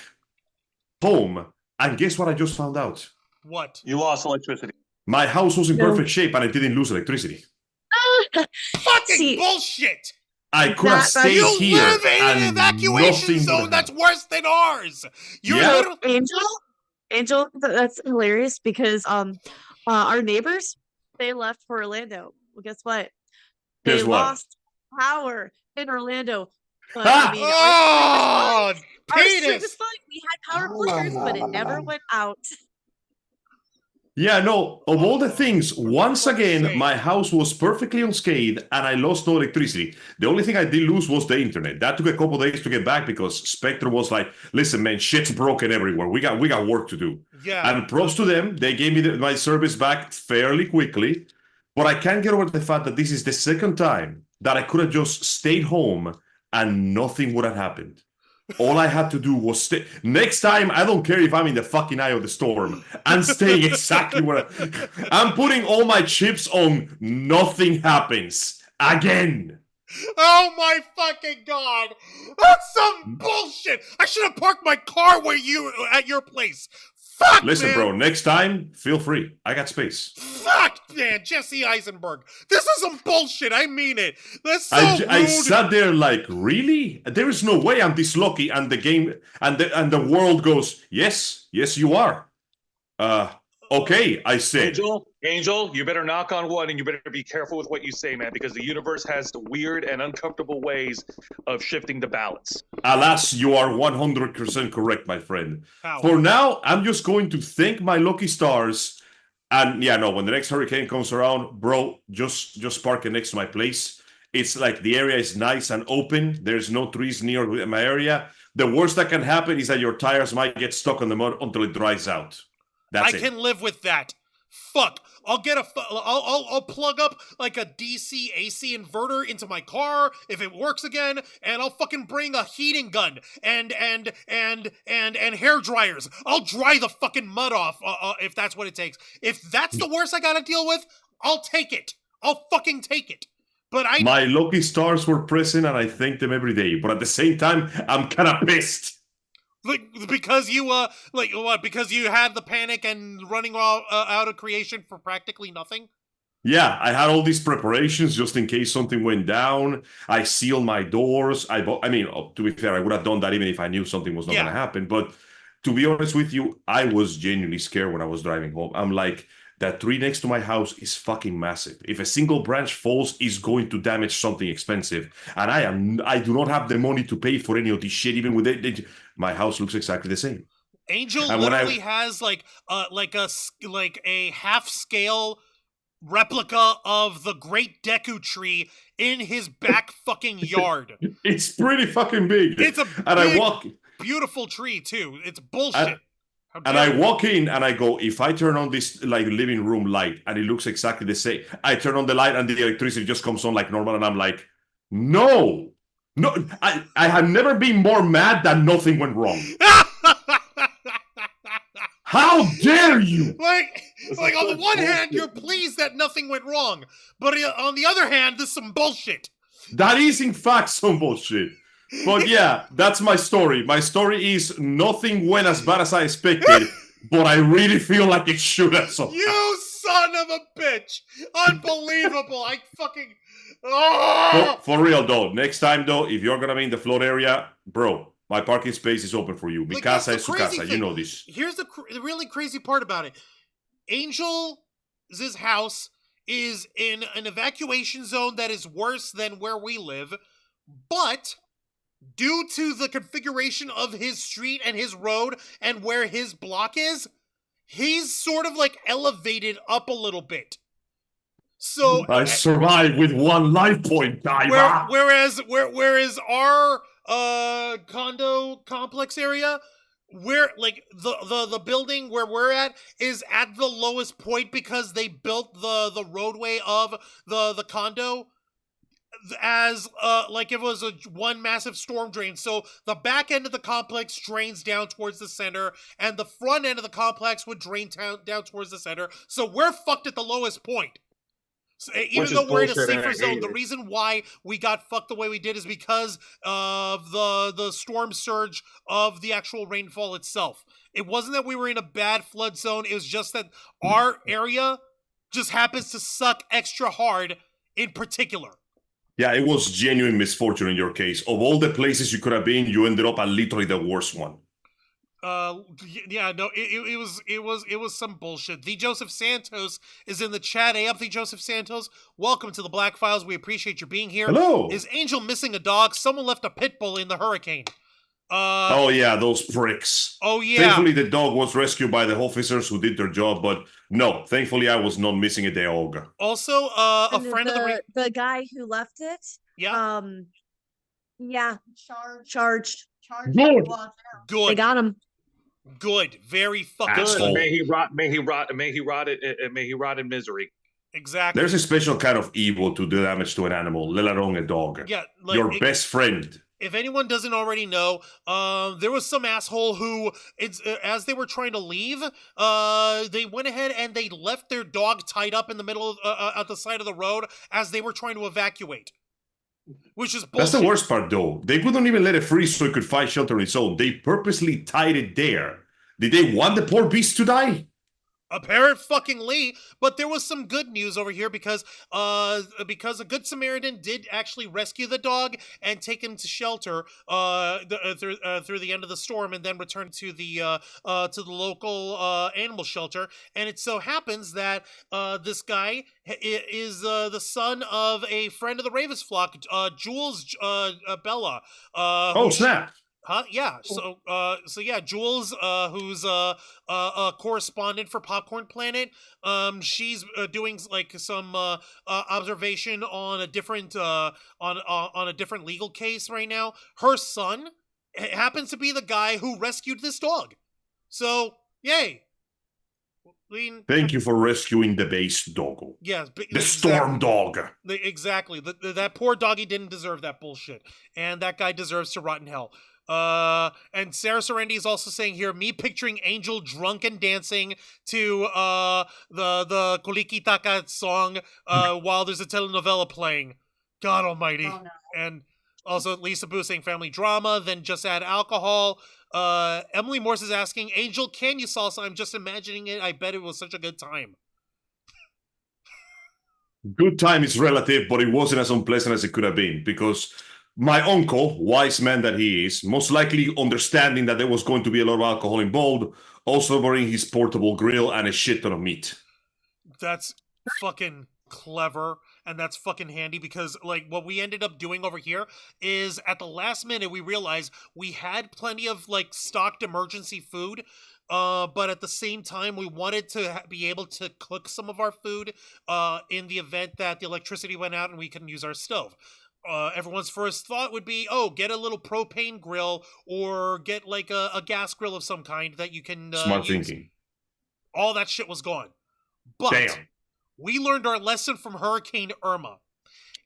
home, and guess what I just found out? What? You lost electricity. My house was in perfect shape and I didn't lose electricicity. Fucking bullshit! I could have stayed here. You live in an evacuation zone that's worse than ours. Angel, that's hilarious because our neighbors, they left for Orlando. Well, guess what? They lost power in Orlando. But, I mean, our street was fine. We had power flickers, but it never went out. Yeah, no, of all the things, once again, my house was perfectly unscathed and I lost no electricity. The only thing I did lose was the internet. That took a couple days to get back because Spectre was like, listen, man, shit's broken everywhere. We got work to do. Yeah. And props to them. They gave me my service back fairly quickly. But I can't get over the fact that this is the second time that I could have just stayed home and nothing would have happened. All I had to do was stay. Next time, I don't care if I'm in the fucking eye of the storm. I'm staying exactly where I'm putting all my chips on nothing happens again. Oh my fucking god! That's some bullshit! I should have parked my car at your place. Fuck, Listen, man. bro, next time, feel free. I got space. Fuck, man, Jesse Eisenberg. This is some bullshit. I mean it. That's so rude. I sat there like, really? There is no way I'm this lucky. And the game and the world goes, yes, you are. Okay, I said. Angel, you better knock on wood and you better be careful with what you say, man, because the universe has weird and uncomfortable ways of shifting the balance. Alas, you are 100% correct, my friend. How? For now, I'm just going to thank my lucky stars. And yeah, no, when the next hurricane comes around, bro, just park it next to my place. It's like the area is nice and open. There's no trees near my area. The worst that can happen is that your tires might get stuck on the mud until it dries out. That's it. I can live with that. Fuck. I'll plug up like a DC AC inverter into my car if it works again, and I'll fucking bring a heating gun and hair dryers. I'll dry the fucking mud off if that's what it takes. If that's the worst I gotta deal with, I'll take it. I'll fucking take it. But my lucky stars were present, and I thank them every day. But at the same time, I'm kind of pissed. Because you because you had the panic and running out of creation for practically nothing. Yeah, I had all these preparations just in case something went down. I sealed my doors. To be fair, I would have done that even if I knew something was not going to happen. But to be honest with you, I was genuinely scared when I was driving home. I'm like, that tree next to my house is fucking massive. If a single branch falls, it's going to damage something expensive. And I do not have the money to pay for any of this shit, even with it. My house looks exactly the same. Angel literally has like a half-scale replica of the Great Deku Tree in his back fucking yard. It's pretty fucking big. It's a beautiful tree too. It's bullshit. And I walk in and I go, if I turn on this like living room light and it looks exactly the same, I turn on the light and the electricity just comes on like normal, and I'm like, no, I have never been more mad that nothing went wrong. How dare you? Like on the one hand, you're pleased that nothing went wrong, but on the other hand, this is some bullshit. That is in fact some bullshit. But yeah, that's my story. My story is nothing went as bad as I expected, but I really feel like it should have. You son of a bitch! Unbelievable! I fucking... Oh! For real though, next time though, if you're gonna be in the flood area, bro, my parking space is open for you. Mi casa es su casa, you know this. Here's the really crazy part about it. Angel's house is in an evacuation zone that is worse than where we live, but due to the configuration of his street and his road and where his block is, he's sort of like elevated up a little bit. So I survived with 1 life point, Diver. Whereas our condo complex area, where like the building where we're at is at the lowest point because they built the roadway of the condo as like it was one massive storm drain. So the back end of the complex drains down towards the center, and the front end of the complex would drain down towards the center. So we're fucked at the lowest point. So even though we're in a safer zone, the reason why we got fucked the way we did is because of the storm surge of the actual rainfall itself. It wasn't that we were in a bad flood zone. It was just that our area just happens to suck extra hard in particular. Yeah, it was genuine misfortune in your case. Of all the places you could have been, you ended up at literally the worst one. Yeah, no, it was some bullshit. The Joseph Santos is in the chat. Hey up, the Joseph Santos. Welcome to the Black Files. We appreciate you being here. Hello. Is Angel missing a dog? Someone left a pit bull in the hurricane. Oh yeah, those pricks. Oh yeah. Thankfully, the dog was rescued by the officers who did their job, but no, thankfully I was not missing a dog. Also, a friend of the guy who left it. Yeah. Yeah. Charged. Good. They got him. Good. Very fucking Asshole. good. May he rot in misery. There's a special kind of evil to do damage to an animal, let alone a dog. Yeah, your best friend if anyone doesn't already know, there was some asshole who, as they were trying to leave, they went ahead and they left their dog tied up in the middle of, at the side of the road as they were trying to evacuate. Which is bullshit. That's the worst part, though. They wouldn't even let it free so it could find shelter on its own. They purposely tied it there. Did they want the poor beast to die? Apparently, but there was some good news over here because a good Samaritan did actually rescue the dog and take him to shelter through the end of the storm, and then return to the local animal shelter. And it so happens that this guy is the son of a friend of the Ravens flock, Jules Bella. Snap! Huh? Yeah. So yeah, Jules, who's a correspondent for Popcorn Planet, she's doing like some observation on a different on a different legal case right now. Her son happens to be the guy who rescued this dog. So yay! Thank you for rescuing the base doggo. Yeah, the storm dog. Exactly. That poor doggy didn't deserve that bullshit, and that guy deserves to rot in hell. And Sarah Serendi is also saying here, me picturing Angel drunk and dancing to the Kulikitaka song while there's a telenovela playing. God almighty. Oh, no. And also Lisa Boo saying family drama, then just add alcohol. Emily Morse is asking, Angel, can you salsa? I'm just imagining it. I bet it was such a good time. Good time is relative, but it wasn't as unpleasant as it could have been, because my uncle, wise man that he is, most likely understanding that there was going to be a lot of alcohol involved, also bringing his portable grill and a shit ton of meat. That's fucking clever, and that's fucking handy, because like what we ended up doing over here is at the last minute we realized we had plenty of like stocked emergency food, but at the same time we wanted to be able to cook some of our food in the event that the electricity went out and we couldn't use our stove. Everyone's first thought would be, oh, get a little propane grill or get like a gas grill of some kind that you can Smart use. thinking. All that shit was gone. But damn, we learned our lesson from Hurricane Irma.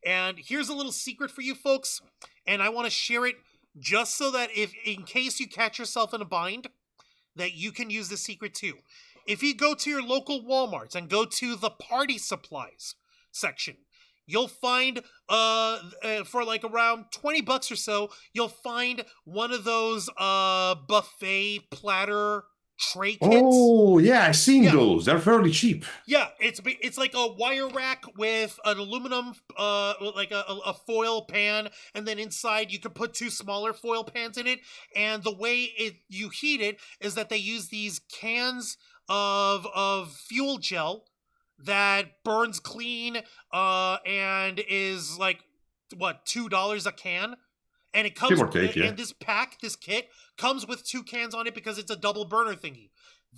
And here's a little secret for you folks, and I want to share it just so that if, in case you catch yourself in a bind, that you can use the secret too. If you go to your local Walmarts and go to the party supplies section, you'll find, for like around $20 or so, you'll find one of those buffet platter tray kits. Oh, yeah, I've seen those. They're fairly cheap. Yeah, it's like a wire rack with an aluminum, like a foil pan, and then inside you can put two smaller foil pans in it. And the way you heat it is that they use these cans of fuel gel that burns clean, and is like, what, $2 a can? And it comes, and this kit comes with 2 cans on it because it's a double burner thingy.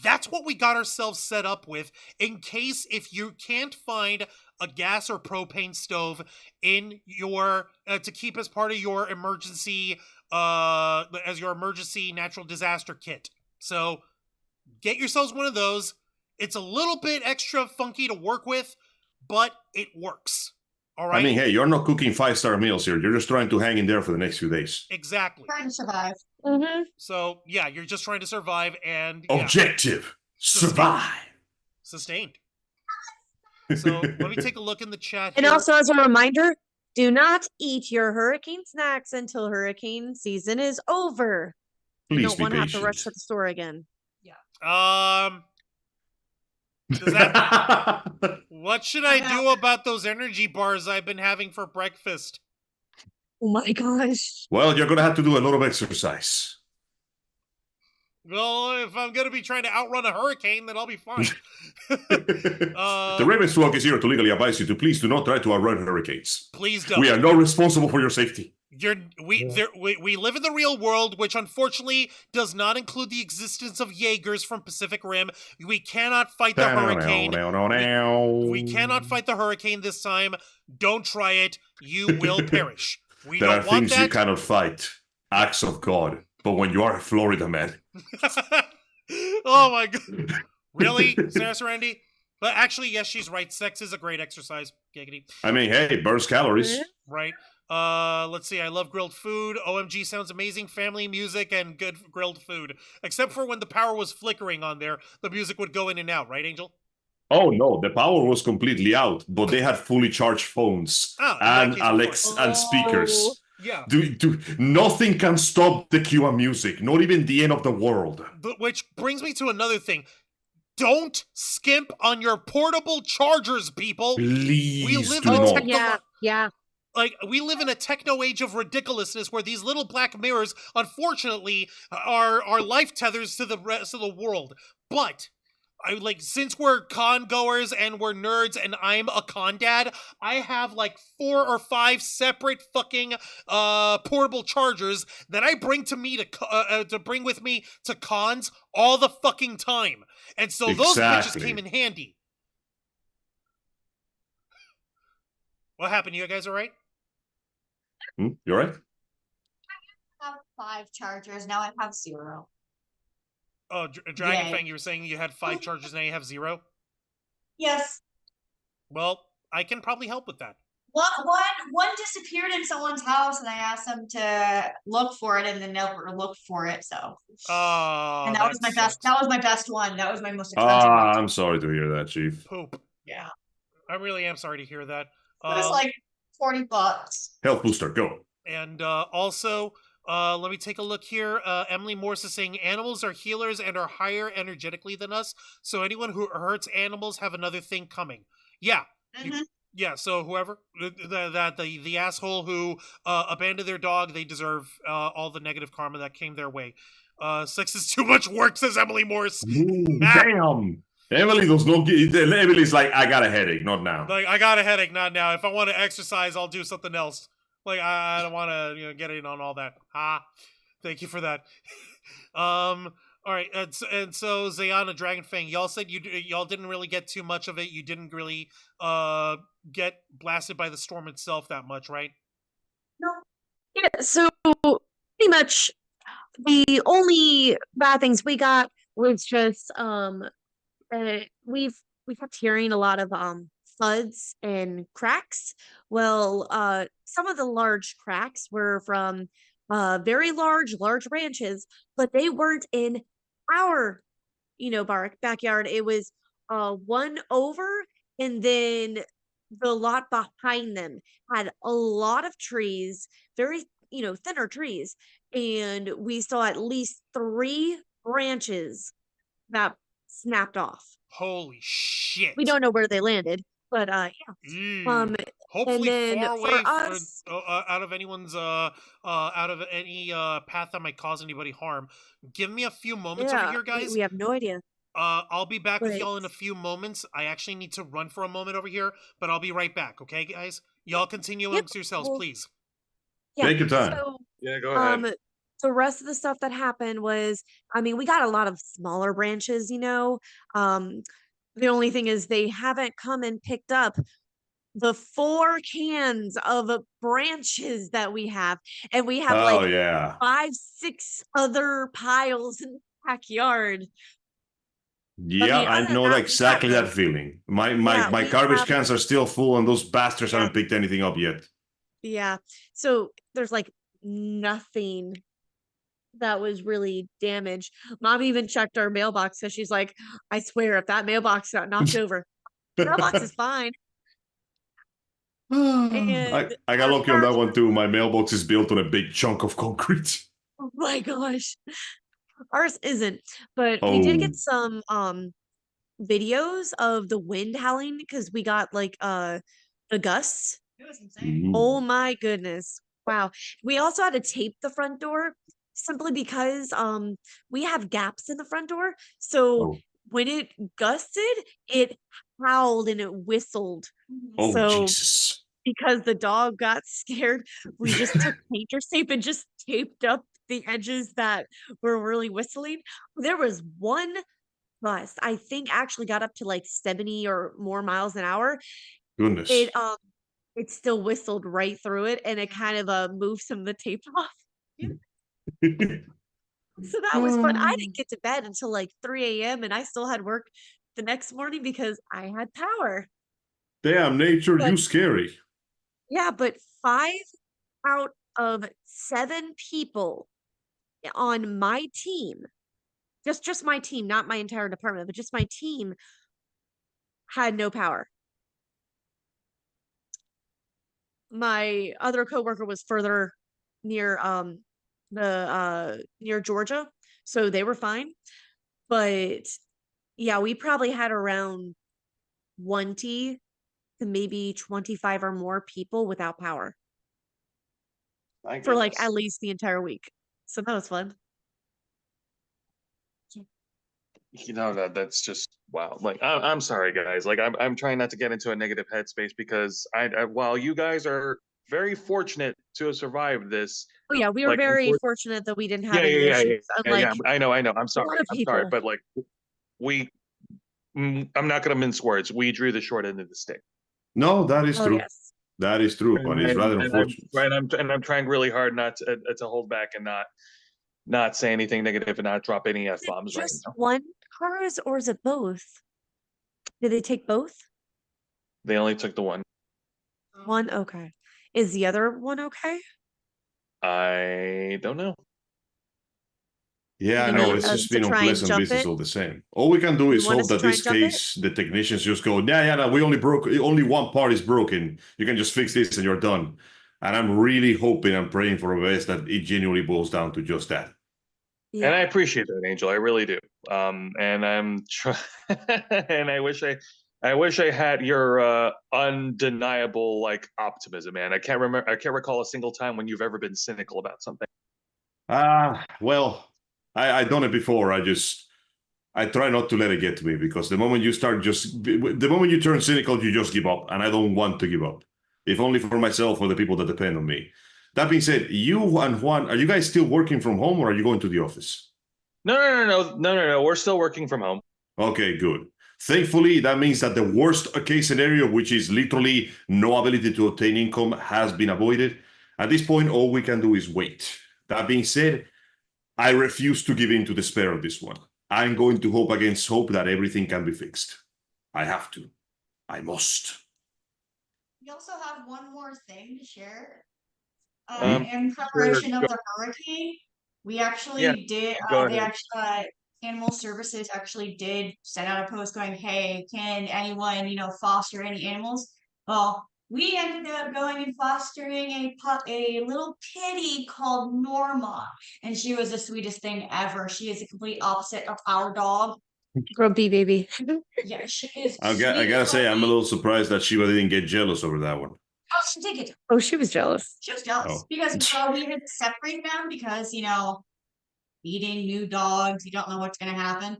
That's what we got ourselves set up with in case if you can't find a gas or propane stove in your, to keep as part of your emergency, as your emergency natural disaster kit. So get yourselves one of those. It's a little bit extra funky to work with, but it works. All right. I mean, hey, you're not cooking 5-star meals here. You're just trying to hang in there for the next few days. Exactly. Trying to survive. Mm-hmm. So, yeah, you're just trying to survive and... Objective. Survive. Sustained. So, let me take a look in the chat here. And also, as a reminder, do not eat your hurricane snacks until hurricane season is over. Please you don't be want to have patient. to rush to the store again. Does that... What should I do about those energy bars I've been having for breakfast? Oh my gosh. Well, you're going to have to do a lot of exercise. Well, if I'm going to be trying to outrun a hurricane, then I'll be fine. The Ravens flock is here to legally advise you to please do not try to outrun hurricanes. Please don't. We are not responsible for your safety. We live in the real world, which unfortunately does not include the existence of Jaegers from Pacific Rim. We cannot fight the hurricane. We cannot fight the hurricane this time. Don't try it. You will perish. We there don't are want things that. you cannot fight. Acts of God. But when you are Florida, man. Oh my God. Really? Sarah Serendi? But actually, yes, she's right. Sex is a great exercise. Giggity. I mean, hey, it burns calories. Right. Let's see. I love grilled food. OMG sounds amazing. Family music and good grilled food. Except for when the power was flickering on there, the music would go in and out. Right, Angel? Oh no, the power was completely out, but they had fully charged phones and Alexa and speakers. Yeah. Nothing can stop the Cuban music, not even the end of the world. But which brings me to another thing. Don't skimp on your portable chargers, people. Please we live do in not. Yeah. Like, we live in a techno age of ridiculousness where these little black mirrors, unfortunately, are life tethers to the rest of the world. But since we're con goers and we're nerds and I'm a con dad, I have like 4 or 5 separate fucking portable chargers that I bring to bring with me to cons all the fucking time. And so those bitches came in handy. What happened? You guys all right? You all right? I have 5 chargers. Now I have 0. Oh, Dragon Fang, you were saying you had 5 chargers, now you have 0? Yes. Well, I can probably help with that. One disappeared in someone's house, and I asked them to look for it, and they never looked for it. So, and that was my best. That was my best one. That was my most expensive one. I'm sorry to hear that, Chief. Poop. Yeah. I really am sorry to hear that. It was like $40. Health booster, go. And also, let me take a look here. Emily Morse is saying animals are healers and are higher energetically than us. So anyone who hurts animals have another thing coming. Yeah. Yeah, so whoever, the asshole who abandoned their dog, they deserve all the negative karma that came their way. Sex is too much work, says Emily Morse. Damn! Emily does not get... Emily's like, I got a headache, not now. Like, I got a headache, not now. If I want to exercise, I'll do something else. Like, I don't want to get in on all that. Thank you for that. All right, and so Zayana Dragonfang, y'all said y'all didn't really get too much of it. You didn't really get blasted by the storm itself that much, right? No. Yeah, so pretty much the only bad things we got was just we kept hearing a lot of thuds and cracks. Well, some of the large cracks were from very large branches, but they weren't in our backyard. It was one over, and then the lot behind them had a lot of trees, very thinner trees, and we saw at least 3 branches that snapped off. Holy shit. We don't know where they landed, but yeah. Hopefully far away us, out of anyone's out of any path that might cause anybody harm. Give me a few moments over here, guys. We have no idea. I'll be back with y'all in a few moments. I actually need to run for a moment over here, but I'll be right back, okay, guys? Y'all continue amongst yourselves, please. Yeah, take your time. So, Yeah, go ahead. the rest of the stuff that happened was, we got a lot of smaller branches, the only thing is they haven't come and picked up the 4 cans of branches that we have, and we have 5, 6 other piles in the backyard. Yeah, I know exactly that feeling. My garbage cans are still full, and those bastards haven't picked anything up yet. Yeah, so there's like nothing that was really damaged. Mom even checked our mailbox because she's like, I swear, if that mailbox got knocked over, the mailbox is fine. I got lucky on that one too. My mailbox is built on a big chunk of concrete. Oh my gosh. Ours isn't, but we did get some videos of the wind howling because we got like the gusts. It was insane. Oh my goodness. Wow. We also had to tape the front door simply because we have gaps in the front door. So when it gusted, it howled and it whistled. Oh, so Jesus. Because the dog got scared, we just took painter's tape and just taped up the edges that were really whistling. There was one gust, I think actually got up to like 70 or more miles an hour. Goodness. It still whistled right through it, and it kind of moved some of the tape off. So that was fun. I didn't get to bed until like 3 a.m. and I still had work the next morning because I had power. Damn, nature, you scary. Yeah, but 5 out of 7 people on my team, just my team, not my entire department, but just my team, had no power. My other coworker was further near near Georgia, so they were fine. But yeah, we probably had around 20 to maybe 25 or more people without power for like at least the entire week. So that was fun. You know, that's just wow. Like I'm sorry, guys. Like I'm trying not to get into a negative headspace because while you guys are very fortunate to have survived this. Oh yeah, we were like, very fortunate that we didn't have any yeah. issues. Unlike I know. I'm sorry. a lot of I'm people. sorry, but like I'm not going to mince words. We drew the short end of the stick. No, that is true. Yes. That is true, but it's rather unfortunate. I'm trying really hard not to hold back and not say anything negative and not drop any F-bombs right Just now. one cars, or is it both? Did they take both? They only took the one. One, okay. Is the other one okay? I don't know. Yeah, You no, need it's us just to been try and unpleasant jump business it? all the same. All we can do You is want hope us to that try this and jump it? case, the technicians just go, no, we only one part is broken. You can just fix this and you're done. And I'm really hoping and praying for the best that it genuinely boils down to just that. Yeah. And I appreciate that, Angel. I really do. And I'm and I wish I had your undeniable like optimism, man. I can't recall a single time when you've ever been cynical about something. Well, I done it before. I try not to let it get to me, because the moment you turn cynical, you just give up, and I don't want to give up, if only for myself or the people that depend on me. That being said, you and Juan, are you guys still working from home, or are you going to the office? No. We're still working from home. Okay, good. Thankfully, that means that the worst case scenario, which is literally no ability to obtain income, has been avoided. At this point, all we can do is wait. That being said, I refuse to give in to despair of this one. I'm going to hope against hope that everything can be fixed. I have to. I must. We also have one more thing to share. Um, In preparation of the hurricane, we actually did. go They ahead. actually, Animal Services actually did send out a post going, "Hey, can anyone, foster any animals?" Well, we ended up going and fostering a little kitty called Norma, and she was the sweetest thing ever. She is the complete opposite of our dog. Grumpy baby. Yeah, she is. I gotta say, I'm a little surprised that Shiva didn't get jealous over that one. Oh, she did get. Oh, she was jealous. She was jealous Oh. because we had to separate them because feeding new dogs, you don't know what's gonna happen.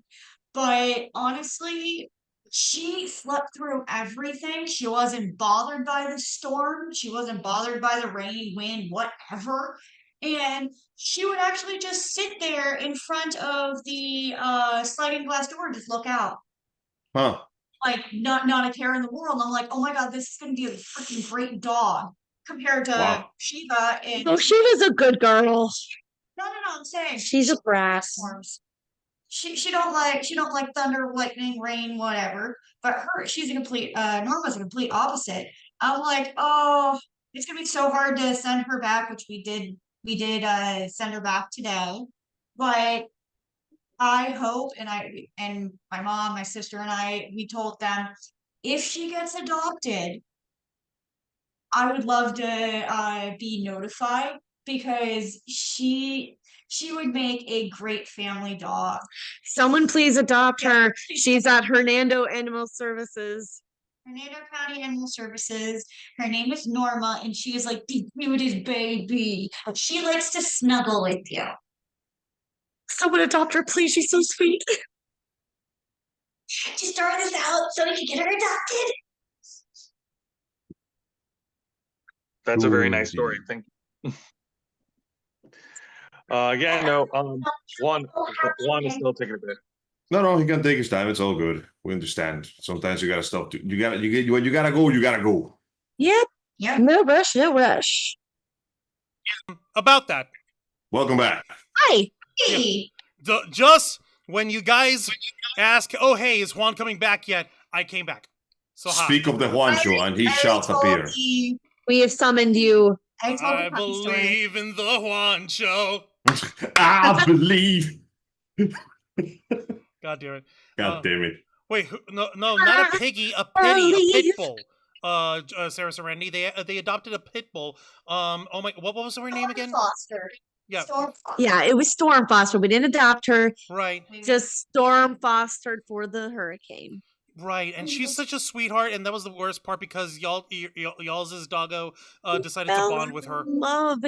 But honestly, she slept through everything. She wasn't bothered by the storm. She wasn't bothered by the rain, wind, whatever. And she would actually just sit there in front of the sliding glass door and just look out. Huh. Like not a care in the world. And I'm like, oh my god, this is gonna be a freaking great dog compared to Wow. Shiva and Oh, she was a good girl. no, I'm saying She's a brat. She don't like thunder, lightning, rain, whatever. But she's a complete Norma's a complete opposite. I'm like, oh, it's gonna be so hard to send her back, which we did send her back today. But I hope, and my mom, my sister, and we told them if she gets adopted, I would love to be notified because she would make a great family dog. Someone please adopt her. She's at Hernando Animal Services. Hernando County Animal Services. Her name is Norma, and she is like the cutest baby. She likes to snuggle with you. Someone adopt her, please. She's so sweet. Just throw this out so we can get her adopted. That's a very nice story. Thank you. Juan is still taking a bit. No, he can take his time. It's all good. We understand. Sometimes you gotta stop. When you gotta go, you gotta go. Yep. Yeah. No rush. About that. Welcome back. Hi. Hey. Just when you guys ask, "Oh, hey, is Juan coming back yet?" I came back. So hi. Speak of the Juancho, and he shall appear. We have summoned you. I believe in the Juancho. I believe. God damn it. God damn it. Wait, no, not a piggy, a pitty, a pit bull. Sarah Serenity, they adopted a pit bull. Oh my, what was her name again? Foster. Yeah. Storm Foster. Yeah, it was Storm Foster. We didn't adopt her. Right. Just Storm fostered for the hurricane. Right, and she's such a sweetheart, and that was the worst part because y'all's doggo decided to bond with her. Love.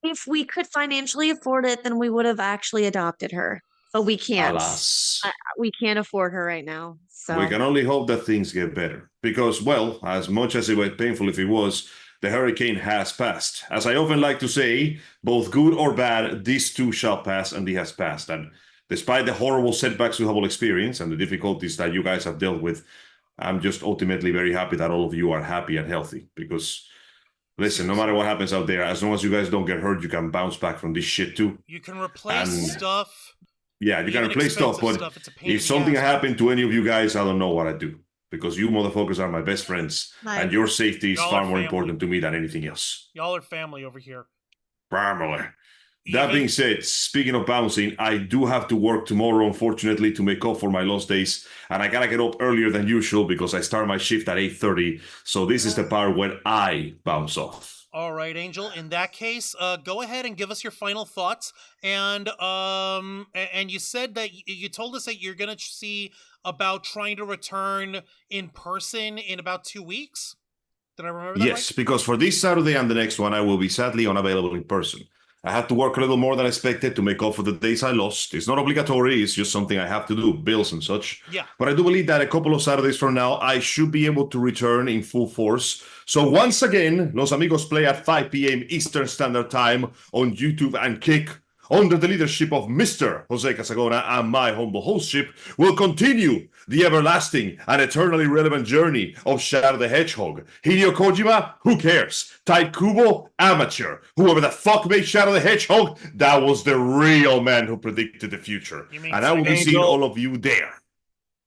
If we could financially afford it, then we would have actually adopted her. But we can't. Alas. We can't afford her right now. So We can only hope that things get better. Because, well, as much as it was painful if it was, the hurricane has passed. As I often like to say, both good or bad, this too shall pass, and it has passed. And despite the horrible setbacks we have all experienced and the difficulties that you guys have dealt with, I'm just ultimately very happy that all of you are happy and healthy. Because, listen, no matter what happens out there, as long as you guys don't get hurt, you can bounce back from this shit too. You can replace stuff. Yeah, you can replace stuff, but if something happened to any of you guys, I don't know what I'd do. Because you motherfuckers are my best friends, and your safety is far more important to me than anything else. Y'all are family over here. Family. That being said, speaking of bouncing, I do have to work tomorrow, unfortunately, to make up for my lost days. And I gotta get up earlier than usual because I start my shift at 8:30. So this is the part when I bounce off. All right, Angel. In that case, go ahead and give us your final thoughts. And you said that you told us that you're gonna see about trying to return in person in about 2 weeks. Did I remember that Yes, right? because for this Saturday and the next one, I will be sadly unavailable in person. I had to work a little more than expected to make up for the days I lost. It's not obligatory, it's just something I have to do, bills and such. Yeah. But I do believe that a couple of Saturdays from now, I should be able to return in full force. So once again, Los Amigos play at 5 p.m. Eastern Standard Time on YouTube and Kick. Under the leadership of Mr. Jose Casagona and my humble hostship, will continue the everlasting and eternally relevant journey of Shadow the Hedgehog. Hideo Kojima, who cares? Tai Kubo, amateur. Whoever the fuck made Shadow the Hedgehog, that was the real man who predicted the future. And I will be seeing all of you there.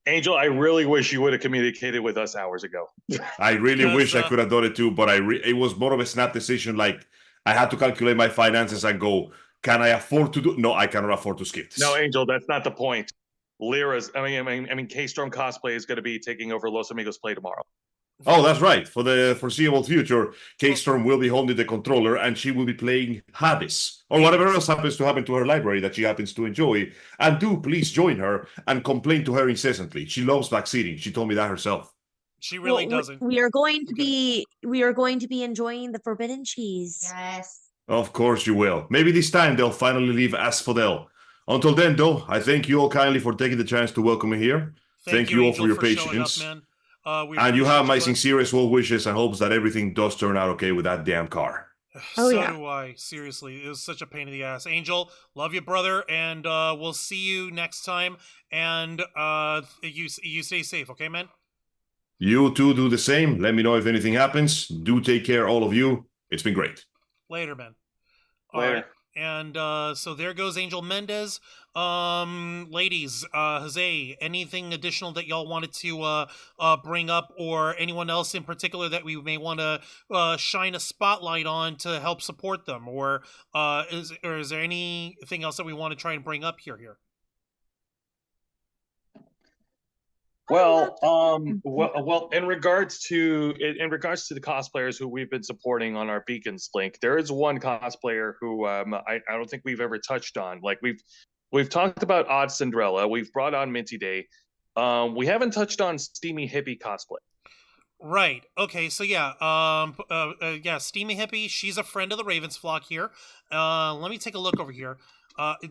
Angel, I really wish you would have communicated with us hours ago. I really wish I could have done it too, but it was more of a snap decision. Like, I had to calculate my finances and go, can I afford to do? No, I cannot afford to skip this. No, Angel, that's not the point. K-Storm Cosplay is going to be taking over Los Amigos Play tomorrow. Oh, that's right. For the foreseeable future, K-Storm will be holding the controller and she will be playing Hades or whatever else happens to happen to her library that she happens to enjoy. And do please join her and complain to her incessantly. She loves backseating. She told me that herself. She really doesn't. We are going to be enjoying the forbidden cheese. Yes. Of course you will. Maybe this time they'll finally leave Asphodel. Until then, though, I thank you all kindly for taking the chance to welcome me here. Thank you all Angel, for your showing patience. up, man. And you have my sincerest well wishes and hopes that everything does turn out okay with that damn car. So do I. Seriously, it was such a pain in the ass. Angel, love you, brother, and we'll see you next time. And you stay safe, okay, man? You two do the same. Let me know if anything happens. Do take care, all of you. It's been great. Later, man. Later. All right. And so there goes Angel Mendez. Ladies, Jose, anything additional that y'all wanted to bring up, or anyone else in particular that we may want to shine a spotlight on to help support them, or is there anything else that we want to try and bring up here? Well, in regards to the cosplayers who we've been supporting on our Beacons link, there is one cosplayer who I don't think we've ever touched on. Like we've talked about Odd Cinderella, we've brought on Minty Day, we haven't touched on Steamy Hippie cosplay. Right. Okay. So yeah. Steamy Hippie. She's a friend of the Ravens flock here. Let me take a look over here.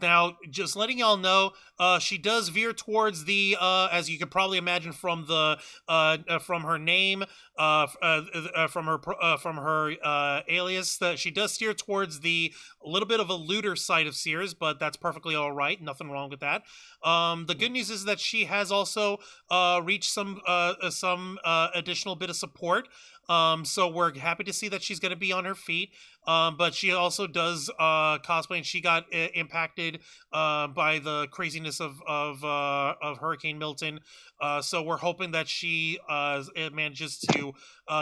Now, just letting y'all know, she does veer towards the, as you could probably imagine from the, from her name, from her alias, that she does steer towards the little bit of a looter side of Sears, but that's perfectly all right. Nothing wrong with that. The good news is that she has also reached some additional bit of support. So we're happy to see that she's going to be on her feet. But she also does cosplay, and she got impacted by the craziness of Hurricane Milton. So we're hoping that she manages to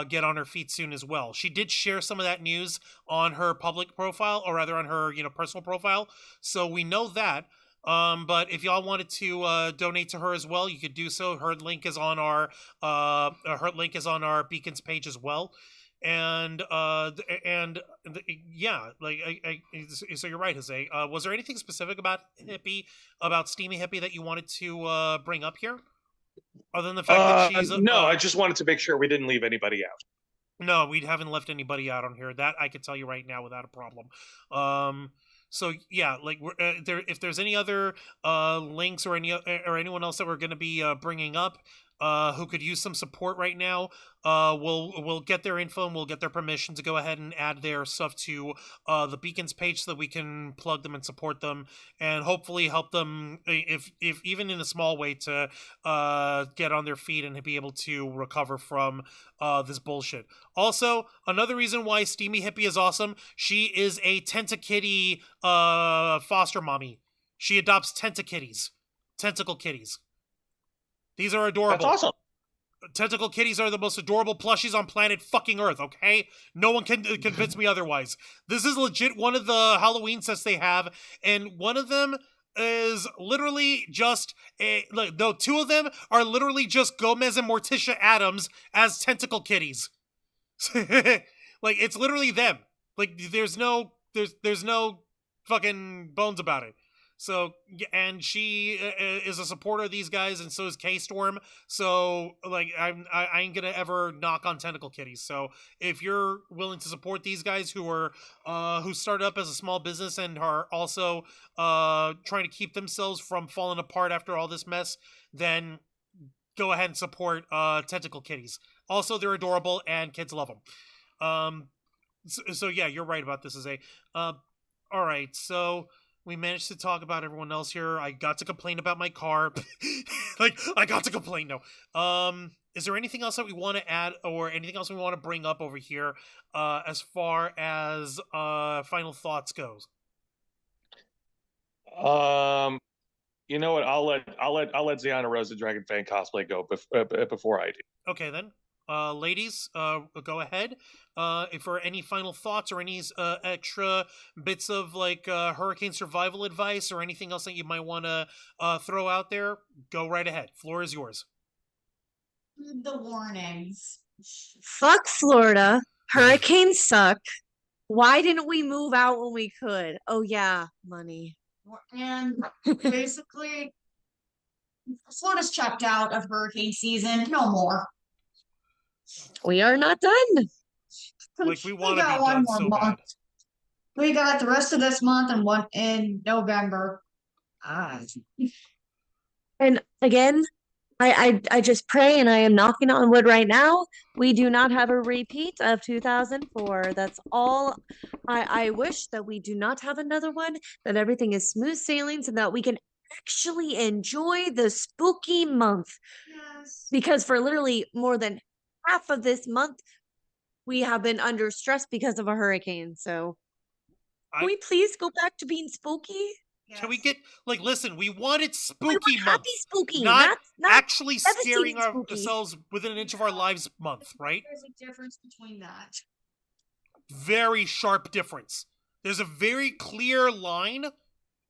get on her feet soon as well. She did share some of that news on her public profile, or rather on her personal profile. So we know that. But if y'all wanted to donate to her as well, you could do so. Her link is on our Beacons page as well. And yeah, like so you're right, Jose. Was there anything specific about Steamy Hippie that you wanted to bring up here, other than the fact that she's no, I just wanted to make sure we didn't leave anybody out. No, we haven't left anybody out on here. That I could tell you right now without a problem. So yeah, like if there's any other links or anyone else that we're going to be bringing up who could use some support right now, we'll get their info and we'll get their permission to go ahead and add their stuff to the Beacons page so that we can plug them and support them, and hopefully help them, if even in a small way, to get on their feet and be able to recover from this bullshit. Also, another reason why Steamy Hippie is awesome: she is a Tentakitty foster mommy. She adopts tentacle kitties. These are adorable. That's awesome. Tentacle kitties are the most adorable plushies on planet fucking Earth, okay? No one can convince me otherwise. This is legit one of the Halloween sets they have, and one of them is literally just two of them are literally just Gomez and Morticia Adams as tentacle kitties. Like, it's literally them. Like, there's no fucking bones about it. So, and she is a supporter of these guys, and so is K-Storm. So, like, I ain't gonna ever knock on tentacle kitties. So, if you're willing to support these guys who started up as a small business and are also trying to keep themselves from falling apart after all this mess, then go ahead and support tentacle kitties. Also, they're adorable and kids love them. So yeah, you're right about this. All right, so we managed to talk about everyone else here. I got to complain about my car. I got to complain. No. Is there anything else that we want to add, or anything else we want to bring up over here, as far as final thoughts goes? You know what? I'll let Ziana Rose, the Dragon Fan cosplay, go before I do. Okay then. Ladies, go ahead. If there are any final thoughts or any extra bits of hurricane survival advice or anything else that you might want to throw out there, go right ahead. Floor is yours. The warnings. Fuck Florida. Hurricanes suck. Why didn't we move out when we could? Oh yeah, money. And basically, Florida's checked out of hurricane season. No more. We are not done. Like, we want to be done so bad. We got the rest of this month and one in November. And again, I just pray, and I am knocking on wood right now, we do not have a repeat of 2004. That's all. I wish that we do not have another one, that everything is smooth sailing so that we can actually enjoy the spooky month. Yes. Because for literally more than half of this month, we have been under stress because of a hurricane. So can we please go back to being spooky? Yes. Can we get, listen, we wanted spooky month. Happy spooky, not actually devastating scaring spooky. ourselves within an inch of our lives month, right? There's a difference between that. Very sharp difference. There's a very clear line,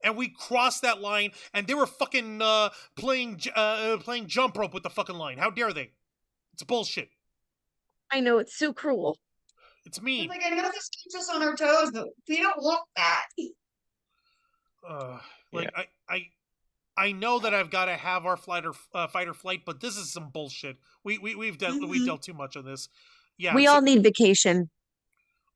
and we crossed that line, and they were fucking playing jump rope with the fucking line. How dare they? It's bullshit. I know, it's so cruel. It's mean. Like, I know this keeps us on our toes, but we don't want that. I know that I've got to have our fight or flight, but this is some bullshit. We've dealt too much on this. Yeah, we all need vacation.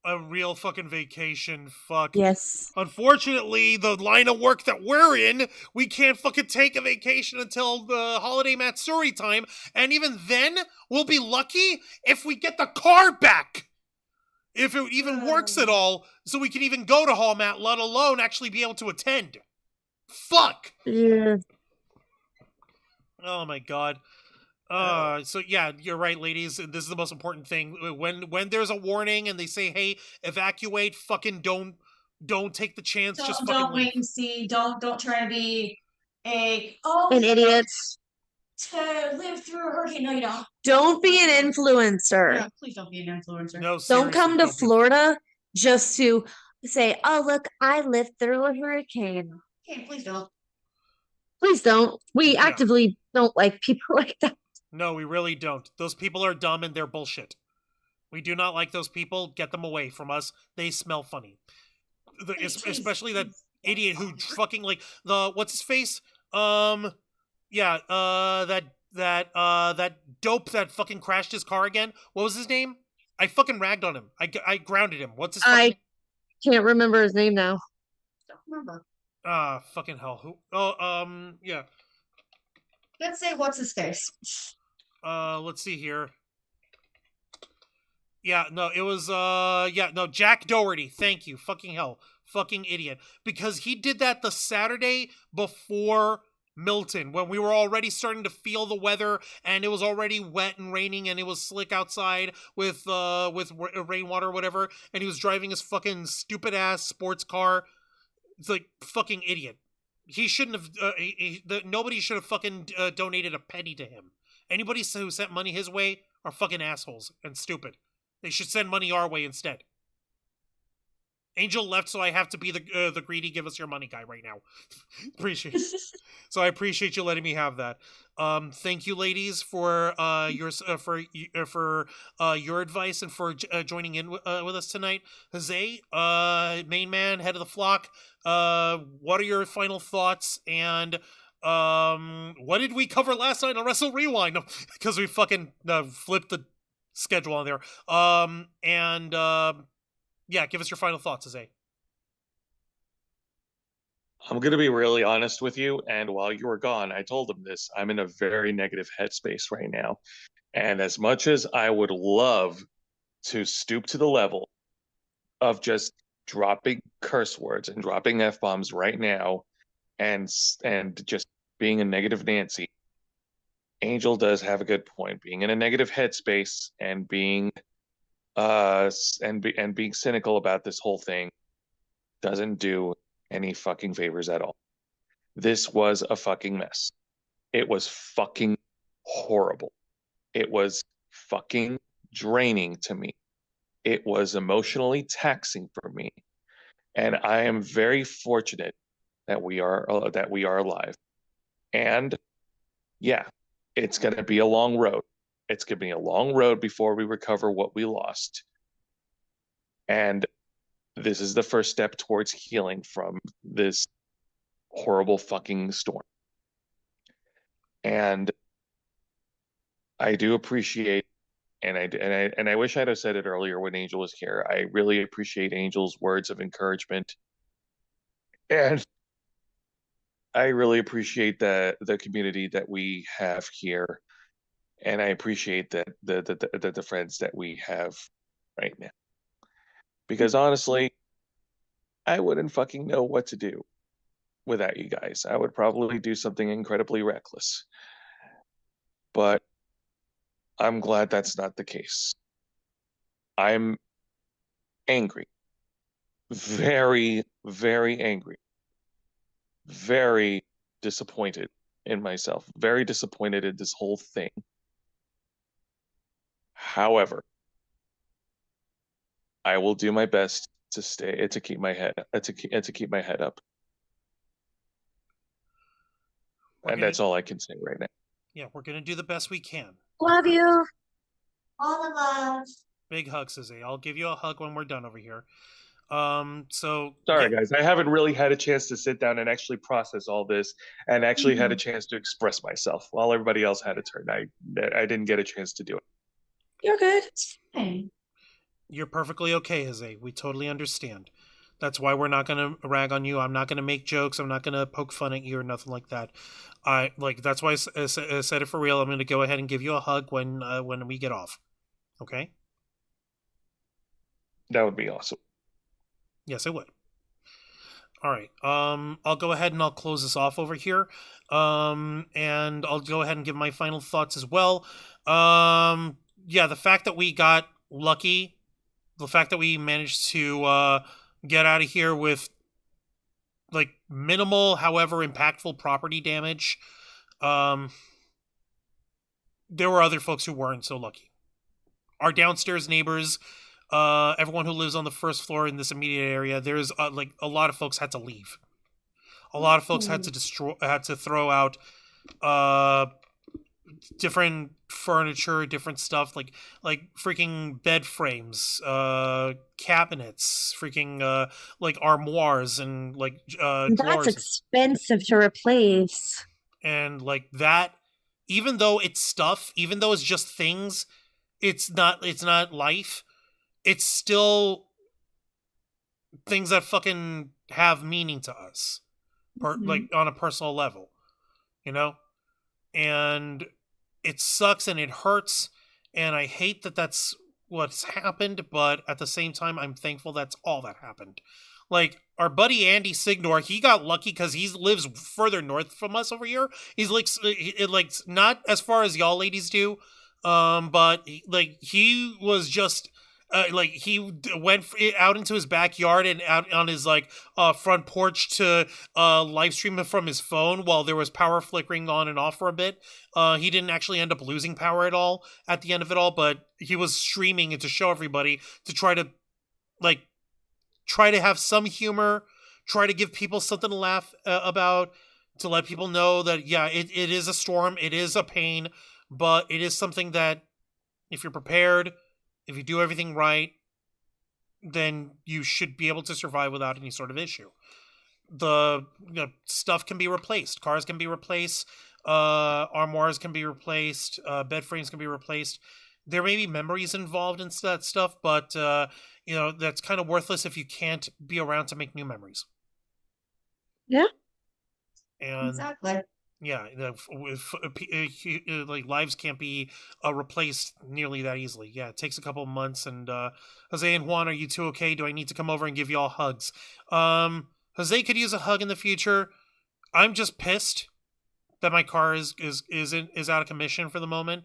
A real fucking vacation. Fuck. Yes. Unfortunately, the line of work that we're in, we can't fucking take a vacation until the holiday Matsuri time, and even then, we'll be lucky if we get the car back. If it even works at all, so we can even go to Hallmat, let alone actually be able to attend. Fuck! Yeah. Oh my god. So yeah, you're right, ladies. This is the most important thing. When there's a warning and they say, "Hey, evacuate," fucking don't take the chance. Just fucking Don't leave. wait and see. Don't try to be An idiot. to live through a hurricane. No, you don't. Don't be an influencer. Yeah, please don't be an influencer. No, Don't come to seriously, don't be- Florida just to say, "Oh, look, I lived through a hurricane." Okay, please don't. Please don't. We Yeah. actively don't like people like that. No, we really don't. Those people are dumb and they're bullshit. We do not like those people. Get them away from us. They smell funny. Especially that idiot who fucking like the what's his face? Yeah, that dope that fucking crashed his car again. What was his name? I fucking ragged on him. I grounded him. What's his fucking name? Can't remember his name now. Don't remember. Fucking hell. Who? Oh, yeah. Let's say what's his face. Let's see here. Yeah, no, it was, Jack Doherty. Thank you. Fucking hell. Fucking idiot. Because he did that the Saturday before Milton, when we were already starting to feel the weather, and it was already wet and raining, and it was slick outside with rainwater or whatever, and he was driving his fucking stupid-ass sports car. It's like, fucking idiot. He shouldn't have, nobody should have fucking donated a penny to him. Anybody who sent money his way are fucking assholes and stupid. They should send money our way instead. Angel left, so I have to be the greedy give us your money guy right now. Appreciate it. So I appreciate you letting me have that. Thank you, ladies, for your advice and for joining in with us tonight. Jose, main man, head of the flock. What are your final thoughts? And what did we cover last night on Wrestle Rewind? Because we fucking flipped the schedule on there. Yeah, give us your final thoughts, Jose. I'm going to be really honest with you. And while you were gone, I told him this. I'm in a very negative headspace right now. And as much as I would love to stoop to the level of just dropping curse words and dropping F-bombs right now and just being a negative Nancy, Angel does have a good point. Being in a negative headspace and being being cynical about this whole thing doesn't do any fucking favors at all. This was a fucking mess. It was fucking horrible. It was fucking draining to me. It was emotionally taxing for me. And I am very fortunate that we are alive. And yeah, it's going to be a long road. It's going to be a long road before we recover what we lost. And this is the first step towards healing from this horrible fucking storm. And I do appreciate, and I wish I'd have said it earlier when Angel was here. I really appreciate Angel's words of encouragement. And I really appreciate the community that we have here. And I appreciate the friends that we have right now. Because honestly, I wouldn't fucking know what to do without you guys. I would probably do something incredibly reckless. But I'm glad that's not the case. I'm angry. Very, very angry. Very disappointed in myself. Very disappointed in this whole thing. However, I will do my best to keep my head up. And that's all I can say right now. Yeah, we're gonna do the best we can. Love you. All the love. Big hugs, Jose. I'll give you a hug when we're done over here. Sorry, guys. I haven't really had a chance to sit down and actually process all this, and actually had a chance to express myself while everybody else had a turn. I didn't get a chance to do it. You're good. Hey. You're perfectly okay, Jose. We totally understand. That's why we're not gonna rag on you. I'm not gonna make jokes. I'm not gonna poke fun at you or nothing like that. That's why I said it for real. I'm gonna go ahead and give you a hug when we get off. Okay? That would be awesome. Yes, I would. All right. I'll go ahead and I'll close this off over here. And I'll go ahead and give my final thoughts as well. Yeah, the fact that we got lucky, the fact that we managed to get out of here with like minimal, however impactful property damage. There were other folks who weren't so lucky. Our downstairs neighbors, everyone who lives on the first floor in this immediate area, there's like a lot of folks had to leave. A lot of folks had to throw out different furniture, different stuff, like freaking bed frames, cabinets, freaking like armoires and like That's drawers. expensive to replace. And like that, even though it's stuff, even though it's just things, it's not life. It's still things that fucking have meaning to us, like on a personal level, you know? And it sucks and it hurts, and I hate that that's what's happened, but at the same time, I'm thankful that's all that happened. Like, our buddy Andy Signor, he got lucky because he lives further north from us over here. He's like not as far as y'all ladies do, but like he was just like he went out into his backyard and out on his like front porch to live stream it from his phone while there was power flickering on and off for a bit. He didn't actually end up losing power at all at the end of it all, but he was streaming it to show everybody, to try to have some humor, try to give people something to laugh about, to let people know that, yeah, it is a storm, it is a pain, but it is something that if you're prepared, if you do everything right, then you should be able to survive without any sort of issue. Stuff can be replaced. Cars can be replaced. Armoires can be replaced. Bed frames can be replaced. There may be memories involved in that stuff, but that's kind of worthless if you can't be around to make new memories. Yeah. And exactly. yeah, like lives can't be replaced nearly that easily. Yeah, it takes a couple of months. And Jose and Juan, are you two okay? Do I need to come over and give you all hugs? Jose could use a hug in the future. I'm just pissed that my car is out of commission for the moment.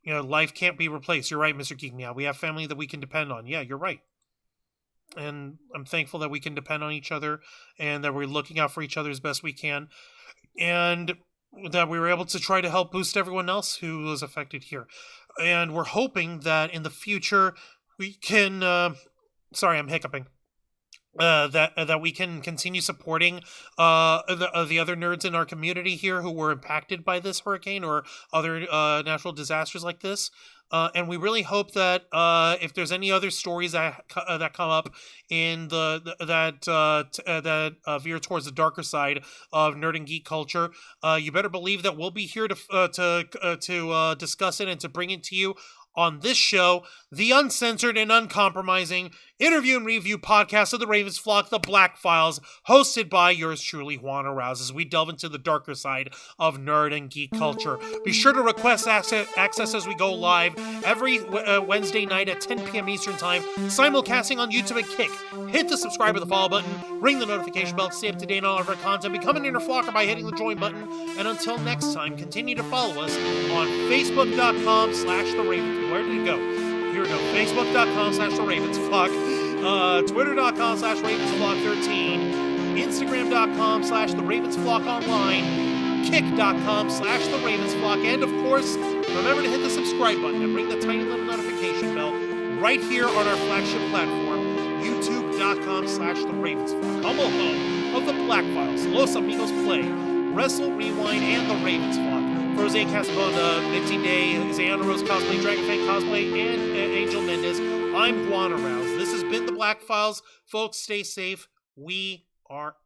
Life can't be replaced. You're right, Mr. Geek Meow. We have family that we can depend on. Yeah, you're right. And I'm thankful that we can depend on each other and that we're looking out for each other as best we can. And that we were able to try to help boost everyone else who was affected here. And we're hoping that in the future we can... sorry, I'm hiccuping. That we can continue supporting the other nerds in our community here who were impacted by this hurricane or other natural disasters like this. And we really hope that if there's any other stories that come up in that veer towards the darker side of nerd and geek culture, you better believe that we'll be here to discuss it and to bring it to you on this show, the uncensored and uncompromising interview and review podcast of the Ravens Flock, The Black Files, hosted by yours truly, Juan Arouse, as we delve into the darker side of nerd and geek culture. Be sure to request access as we go live every Wednesday night at 10 p.m. Eastern Time, simulcasting on YouTube and Kick. Hit the subscribe or the follow button, ring the notification bell to stay up to date on all of our content, become an inner flocker by hitting the join button, and until next time, continue to follow us on Facebook.com/TheRavens. Where did it go? Here we go. Facebook.com/TheRavensFlock. Twitter.com/RavensFlock13. Instagram.com/TheRavensFlockOnline. Kick.com/TheRavensFlock. And of course, remember to hit the subscribe button and ring the tiny little notification bell right here on our flagship platform, YouTube.com/TheRavensFlock. Humble home of the Black Files, Los Amigos Play, Wrestle, Rewind, and the Ravens Flock. Rose Casabona, Mitzi Day, Zayana Rose Cosplay, Dragonfang Cosplay, and Angel Mendez. I'm Juan Arouse. This has been the Black Files. Folks, stay safe. We are